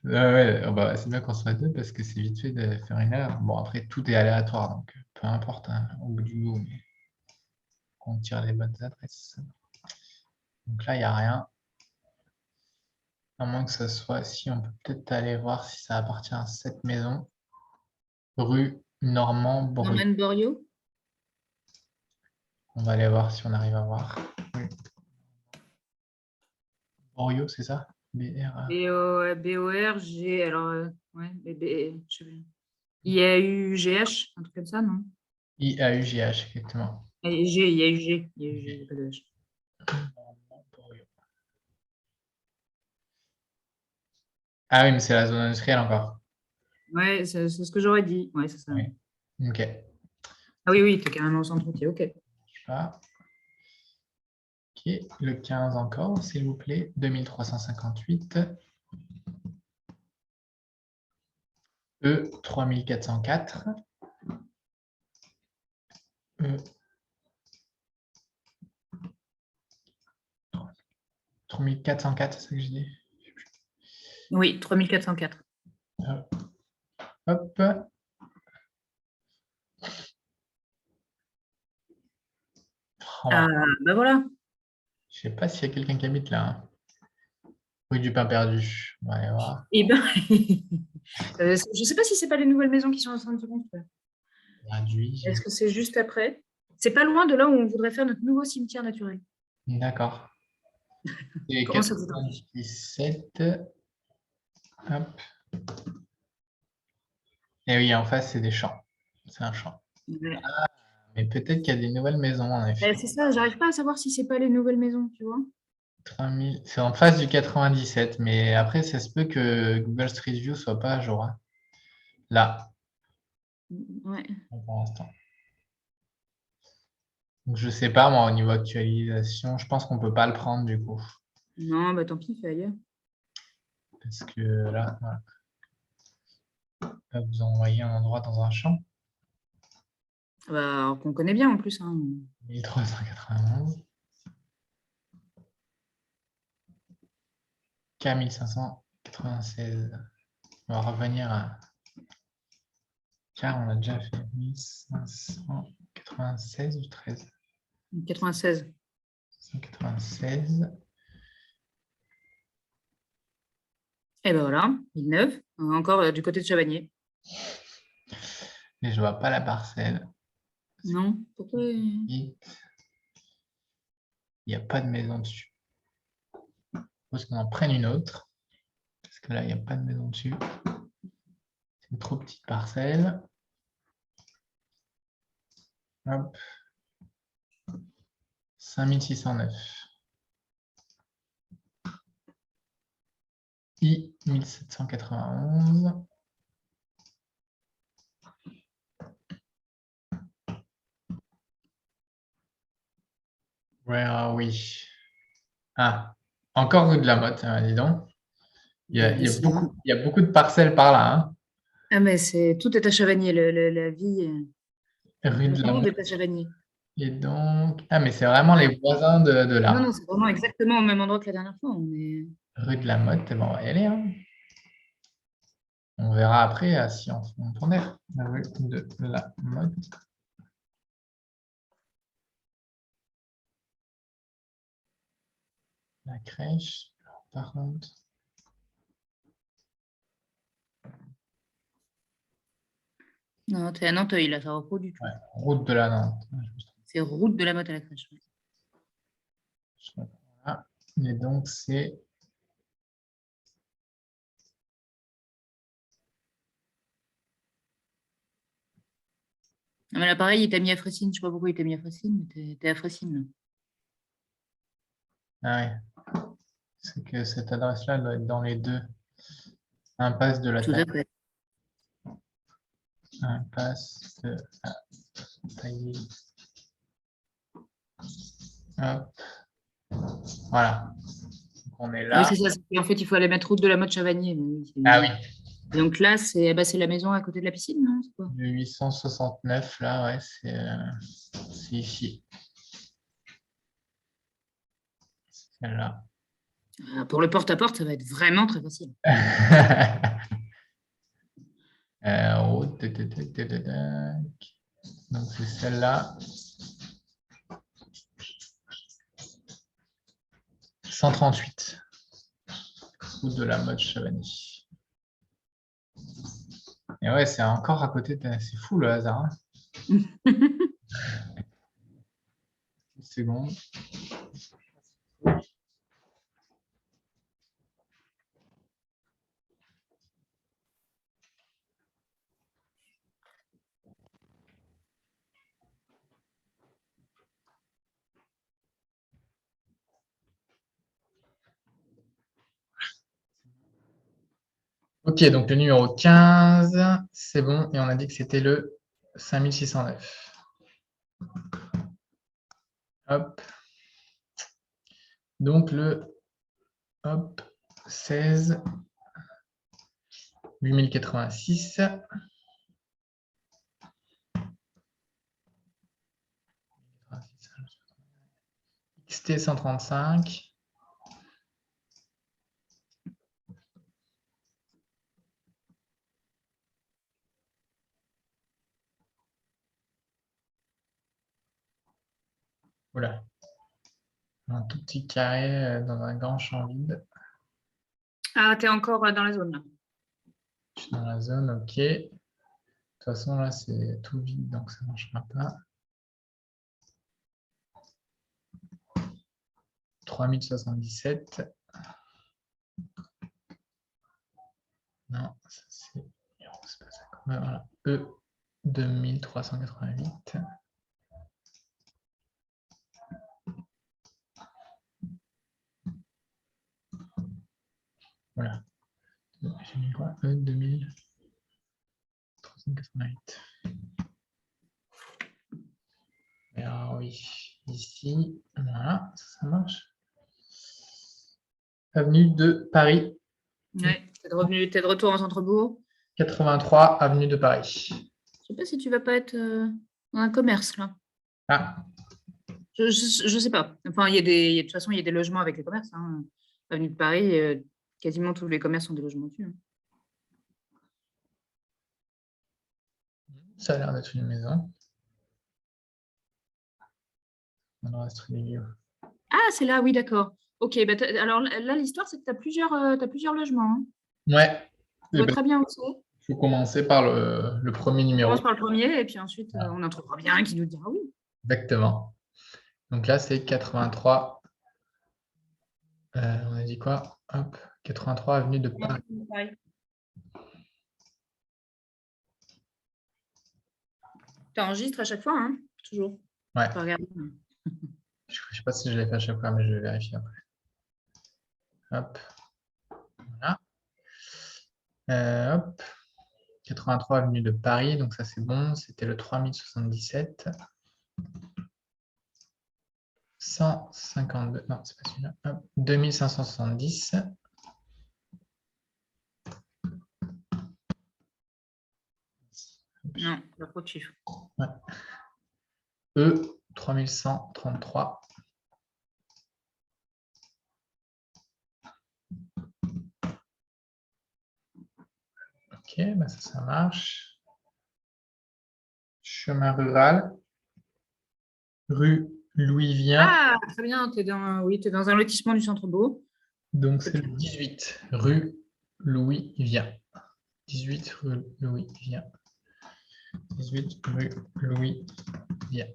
Ouais, bah, c'est bien qu'on soit deux parce que c'est vite fait de faire une erreur. Bon, après, tout est aléatoire, donc peu importe au bout du bout, mais on tire les bonnes adresses. Donc là, il n'y a rien. À moins que ce soit, si on peut peut-être aller voir si ça appartient à cette maison. Rue Normand-Borio. Norman Borio. On va aller voir si on arrive à voir. Borio, c'est ça? B-O-R-G. Alors, ouais, je sais plus. I-A-U-G-H, un truc comme ça, non? I-A-U-G-H, effectivement. G, il y a eu G. Il y a eu G, il y a pas de H. Ah oui, mais c'est la zone industrielle encore. Ouais, c'est ce que j'aurais dit. Ouais, c'est ça. Oui. Ok. Ah oui, oui, tu es carrément au centre routier, ok. Pas. Ok, le 15 encore, s'il vous plaît. 2358. E 3404. E 3404, c'est ça que je dis. Oui, 3404. Hop. Oh, Ah, bah voilà. je sais pas s'il y a quelqu'un qui habite là. Rue du Pain Perdu. On va aller voir. Eh ben, je sais pas si c'est pas les nouvelles maisons qui sont en train de se construire. Perdu. Est-ce que c'est juste après? C'est pas loin de là où on voudrait faire notre nouveau cimetière naturel. D'accord. Et Comment ça s'identifier? 97. Hop. Et oui, en face, c'est des champs. C'est un champ. Ouais. Mais peut-être qu'il y a des nouvelles maisons, en effet. C'est ça, j'arrive pas à savoir si c'est pas les nouvelles maisons, tu vois. 3000. C'est en face du 97, mais après, ça se peut que Google Street View soit pas à jour. Hein. Là, Ouais. pour l'instant. Donc, je sais pas, moi, au niveau actualisation, je pense qu'on peut pas le prendre du coup. Non, bah tant pis, fais ailleurs. Parce que là, voilà. Là, vous envoyez un endroit dans un champ. Bah, alors qu'on connaît bien en plus. Hein. 1391. K 1596. On va revenir à car on a déjà fait 1596 ou 13. 96. 196. Et ben voilà, Villeneuve, encore du côté de Chavagné. Mais je vois pas la parcelle. Non, pourquoi? Il n'y a pas de maison dessus. Il faut qu'on en prenne une autre. Parce que là, il n'y a pas de maison dessus. C'est une trop petite parcelle. Hop. 5609. I 1791. Where are we? Ah, encore rue de la Motte, dis donc. Décidément. Il y a beaucoup de parcelles par là, hein. Ah, mais tout est à Chavagnier. La vie, Rue le de la monde Motte. est à Chavagnier. Et donc, ah, mais c'est vraiment Ouais. les voisins de Non, là. non, c'est vraiment exactement au même endroit que la dernière fois. On est... Rue de la Motte, eh ben, on va y aller, hein. On verra après si on tourne. Rue de la Motte. La crèche, par contre. Non, t'es à Nanteuil, là, ça va pas du tout. Ouais, route de la Nantes. C'est route de la Motte à la crèche. Voilà. Et donc, c'est. Non, mais là, pareil, il t'a mis à Fressines. Je sais pas pourquoi il t'a mis à Fressines, mais t'es à Fressines, là. Ah ouais. C'est que cette adresse-là doit être dans les deux. Impasse de la Tout Taille. à fait. Impasse de la Taille. Hop. Voilà. Donc, on est Ah oui, là. c'est ça. En fait, il faut aller mettre route de la Motte Chavagnier. Mais oui, Ah oui. et donc là, c'est la maison à côté de la piscine, non? C'est quoi? Le 869, là, ouais, c'est ici. Celle-là. Ah, pour le porte-à-porte, ça va être vraiment très facile. Route. Donc, c'est celle-là. 138. Route de la Motte Chavagny. Et ouais, c'est encore à côté de. C'est fou le hasard, hein. Une seconde. Ok, donc le numéro 15, c'est bon. Et on a dit que c'était le 5609. Hop. Donc le hop, 16, 8086. XT 135. Voilà. Un tout petit carré dans un grand champ vide. Ah, t'es encore dans la zone, là. Je suis dans la zone, ok. De toute façon, là, c'est tout vide, donc ça ne marchera pas. 3077. Non, ça c'est. C'est pas ça. Voilà. E 2388. Voilà. J'ai mis quoi? E 2388. Alors oui, ici, voilà, ça marche. Avenue de Paris. Ouais, t'es de retour en centre-bourg. 83 avenue de Paris. Je sais pas si tu vas pas être dans un commerce, là. Ah, Je sais pas. Enfin, de toute façon, il y a des logements avec les commerces, hein. Avenue de Paris, quasiment tous les commerces ont des logements dessus, hein. ça a l'air d'être une maison. Adresse Tréviglio. Ah, c'est là, oui, d'accord. Ok, bah, alors là, l'histoire, c'est que tu as plusieurs logements, hein. Ouais. Je Eh vois ben, très bien où c'est. il faut commencer par le premier On numéro. commence par le premier et puis ensuite, Voilà. on en trouvera bien un qui nous dira oui. Exactement. Donc là, c'est 83. On a dit quoi? Hop, 83 avenue de Paris. Tu enregistres à chaque fois, hein? Toujours. Ouais. Je peux regarder. Je ne sais pas si je l'ai fait à chaque fois, mais je vais vérifier après. Hop. Voilà. Hop. 83 avenue de Paris, donc ça c'est bon. C'était le 3077. 152, non, c'est pas celui-là. 2570. Non, pas trop de chiffres. Ouais. E, 3133. Ok, bah ça marche. Chemin rural. Rue Louis Vien. Ah, très bien, tu es dans un lotissement du centre-bourg. Donc, c'est le 18, rue Louis Vien. 18 rue Louis Vien. 18 rue Louis Vien.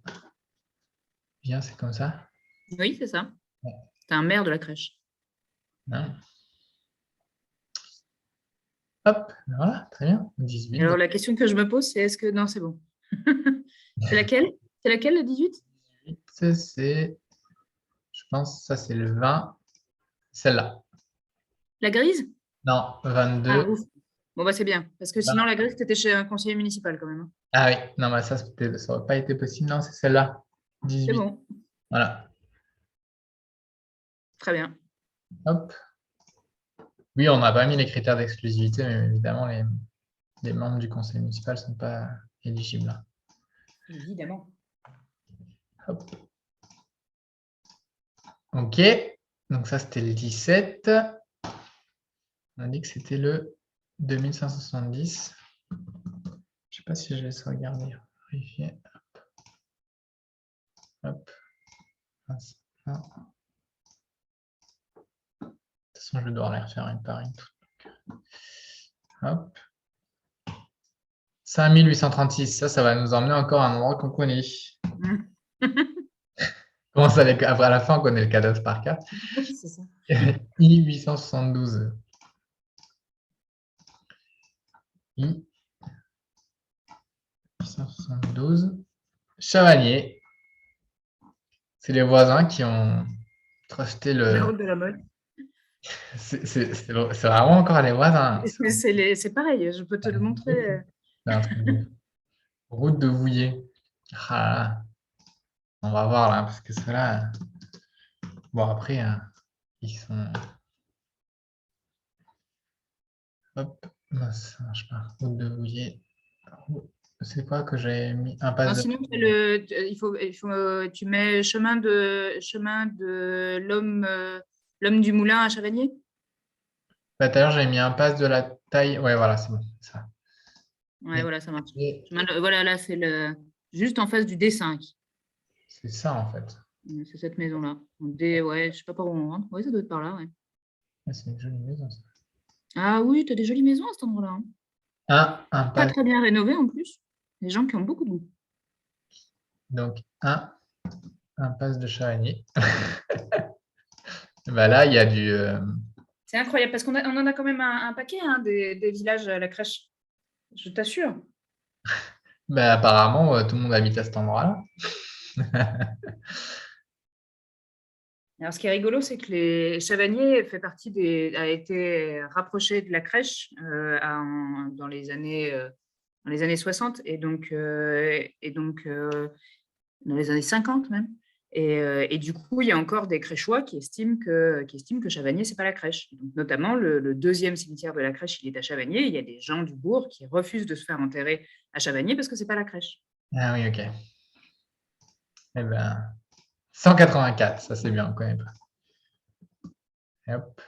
Vien, c'est comme ça? Oui, c'est ça. Ouais. Tu es un maire de la crèche. Non. Hop, voilà, très bien. 18. Alors, la question que je me pose, c'est est-ce que... Non, c'est bon. C'est laquelle? C'est laquelle, le 18? 18, c'est, je pense, ça c'est le 20. Celle-là. La grise? Non, Ah, 22. ouf. Bon, bah, c'est bien. Parce que sinon, la grise, tu étais chez un conseiller municipal quand même, hein. Ah oui, non, mais ça n'aurait pas été possible. Non, c'est celle-là. C'est 18. bon. Voilà. Très bien. Hop. Oui, on n'a pas mis les critères d'exclusivité, mais évidemment, les membres du conseil municipal ne sont pas éligibles. Évidemment. Hop. OK. Donc ça, c'était le 17. On a dit que c'était le 2570. Je ne sais pas si je laisse regarder. Vérifier. Hop. De toute façon, je vais devoir les refaire une par une. Hop. 5836. Ça va nous emmener encore à un endroit qu'on connaît. Comment ça, après, à la fin, on connaît le cadastre par cœur. C'est ça. I 872. I 872. Chavagnier. C'est les voisins qui ont trusté La le. route de la mode. C'est vraiment encore les voisins. C'est pareil, je peux te le montrer. C'est un truc de route de Vouillé. Ah, on va voir là, parce que ceux-là. Bon, après, hein, ils sont. Hop, non, ça marche pas. Route de Vouillé. C'est quoi que j'ai mis un Non, passe de. sinon, tu mets chemin de l'homme du moulin à Chavagnier. Bah, tout à l'heure, j'ai mis un passe de la taille. Ouais, voilà, c'est bon. Ça. Ouais, voilà, ça marche. Et Voilà, là, c'est juste en face du D5. c'est ça, en fait. C'est cette maison-là. Ouais, je sais pas par où on rentre. Ouais, ça doit être par là, ouais. Ah, c'est une jolie maison, ça. Ah oui, tu as des jolies maisons à cet endroit-là, hein. Un Pas passe. très bien rénovées en plus. Des gens qui ont beaucoup de goût. Donc, un passe de Chavagnier. Bah, là, il y a du. C'est incroyable parce on en a quand même un paquet, hein, des villages à la crèche. Je t'assure. Bah, apparemment, tout le monde habite à cet endroit-là. Alors, ce qui est rigolo, c'est que les Chavagnier a été rapproché de la crèche dans les années 60 et donc dans les années 50 même. Et du coup, il y a encore des créchois qui estiment que Chavagnier, c'est pas la crèche. Donc, notamment, le deuxième cimetière de la crèche, il est à Chavagnier. Il y a des gens du bourg qui refusent de se faire enterrer à Chavagnier parce que c'est pas la crèche. Ah oui, ok. Eh ben, 184, ça c'est bien, on connaît pas. Et hop,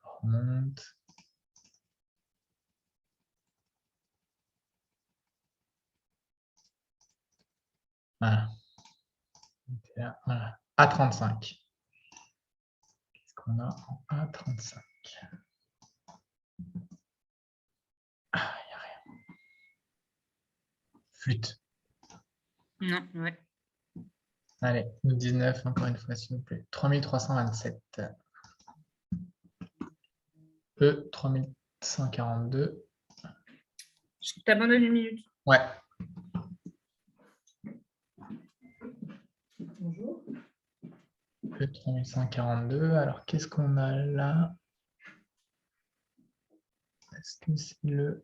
on remonte. Voilà. Voilà. A35. Qu'est-ce qu'on a en A35? Ah, il n'y a rien. Flûte. Non, ouais. Allez, le 19, encore une fois, s'il vous plaît. 3327. E, 3142. Je t'abandonne une minute. Ouais. Bonjour. E, 3142. Alors, qu'est-ce qu'on a là? Est-ce que c'est le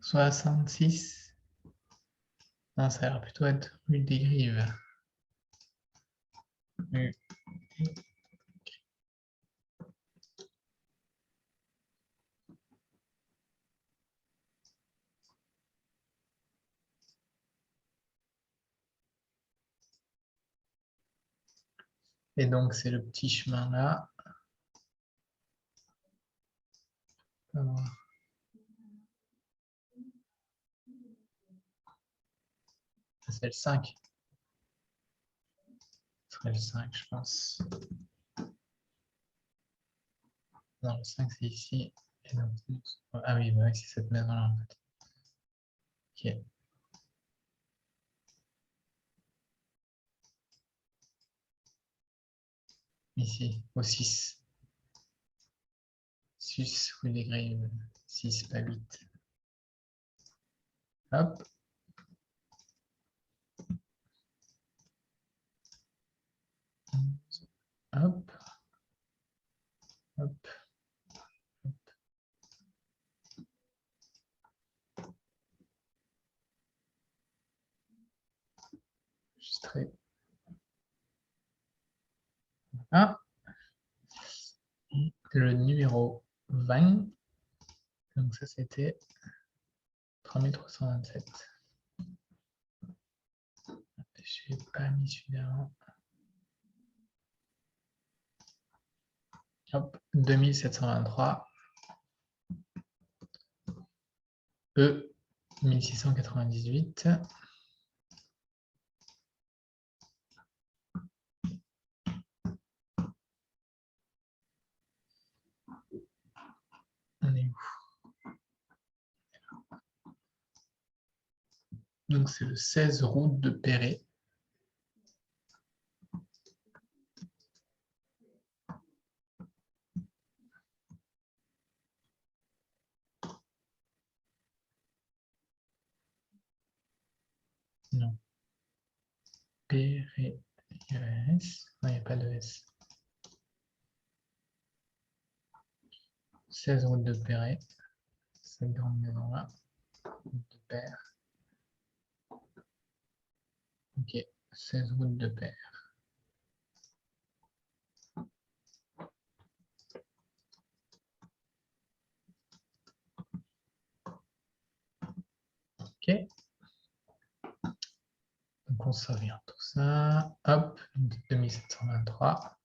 66? Non, ça a l'air plutôt être rue des Grives. U. Et donc, c'est le petit chemin là. C'est le 5. Ce serait le 5, je pense. Non, le 5, c'est ici. Et donc, ah oui, bah, c'est cette maison-là, en fait. Ok. Ici, au 6. 6 rue des Grives. 6, pas 8. Hop. Hop. Hop. Enregistré. Ah. Le numéro 20. Donc ça, c'était 3327. Je n'ai pas mis celui-là. Hop, 2723. E, 1698. On est où? Donc c'est le 16 route de Perret. Non. Perret. Il y a un S. Non, il n'y a pas de S. 16 route de Perret. Cette grande maison-là. Route de Père. Ok. 16 route de Père. Ok. Donc on sauvegarde tout ça. Hop. 2723.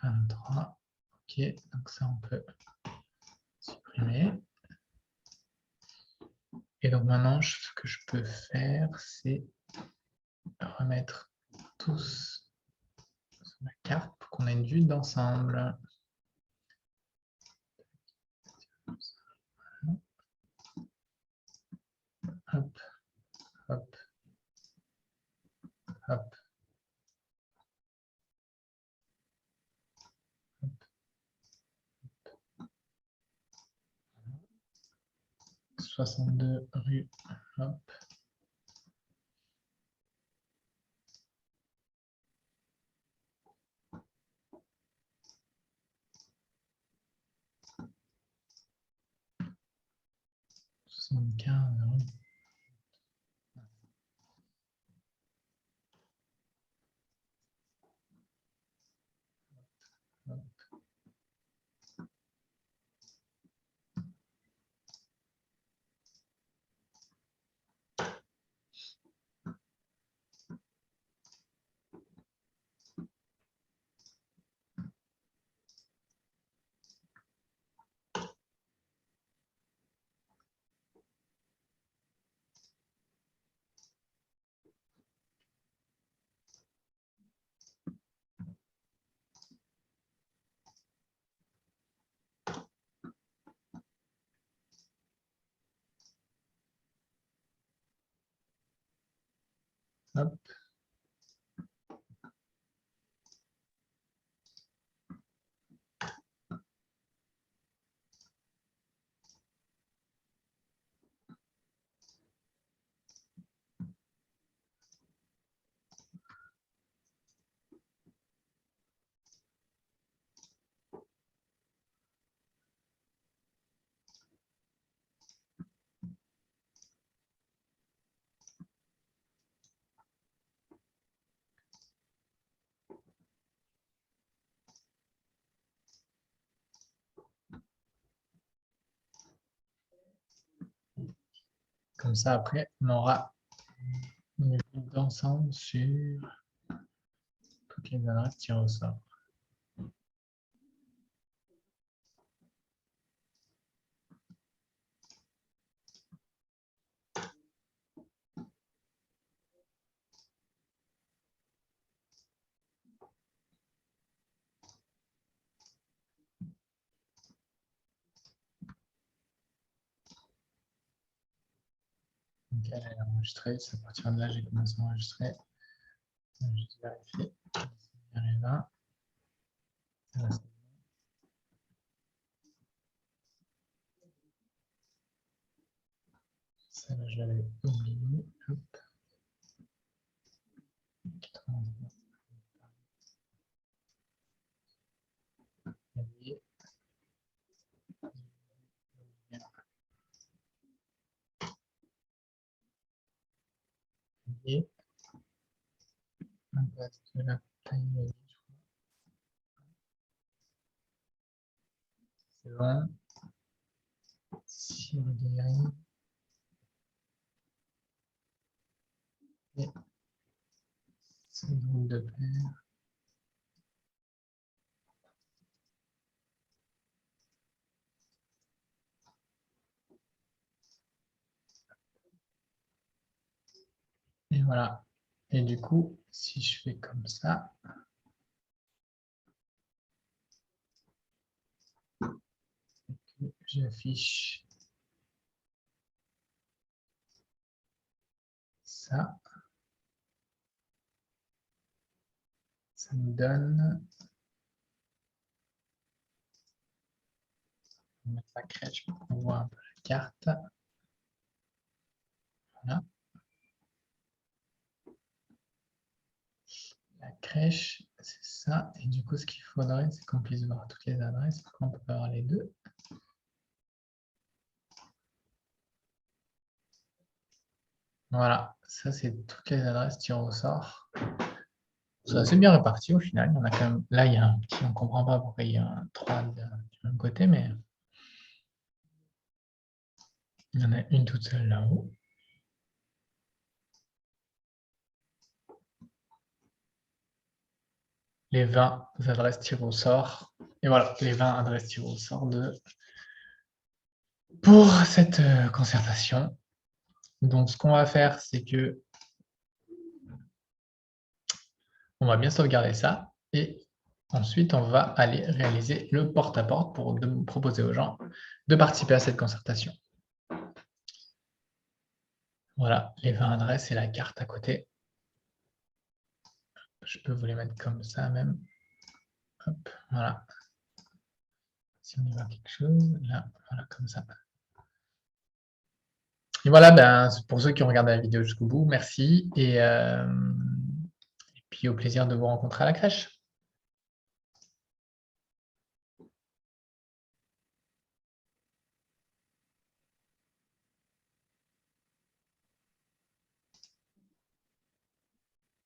23. Ok. Donc ça, on peut supprimer. Et donc maintenant, ce que je peux faire, c'est remettre tous sur la carte pour qu'on ait une vue d'ensemble. Hop, hop, hop, hop. 62 rue, hop. Rue. Hop. Hop. Comme ça, après, on aura une vue d'ensemble sur toutes les adresses tirées au sort. Ok, elle est enregistrée. C'est à partir de là, j'ai commencé à enregistrer. Je vais vérifier. Il y arrive un. Celle-là, je l'avais oubliée. Hop. Et on passe de la taille. C'est bon. Si on dérive. Et c'est le groupe de paire. Et voilà. Et du coup, si je fais comme ça, j'affiche ça, ça me donne, on va mettre la crèche pour qu'on voit un peu la carte. Voilà. La crèche, c'est ça. Et du coup, ce qu'il faudrait, c'est qu'on puisse voir toutes les adresses. On peut avoir les deux. Voilà, ça c'est toutes les adresses tirées au sort. C'est assez bien réparti au final. Il y en a quand même... Là, il y a un petit, on ne comprend pas pourquoi il y a un 3 du même côté, mais il y en a une toute seule là-haut. Les 20 adresses tirées au sort. Et voilà, les 20 adresses tirées au sort pour cette concertation. Donc, ce qu'on va faire, c'est que on va bien sauvegarder ça. Et ensuite, on va aller réaliser le porte-à-porte pour proposer aux gens de participer à cette concertation. Voilà, les 20 adresses et la carte à côté. Je peux vous les mettre comme ça même. Hop, voilà. Si on y voit quelque chose, là, voilà, comme ça. Et voilà, ben, pour ceux qui ont regardé la vidéo jusqu'au bout, merci. Et puis au plaisir de vous rencontrer à la crèche.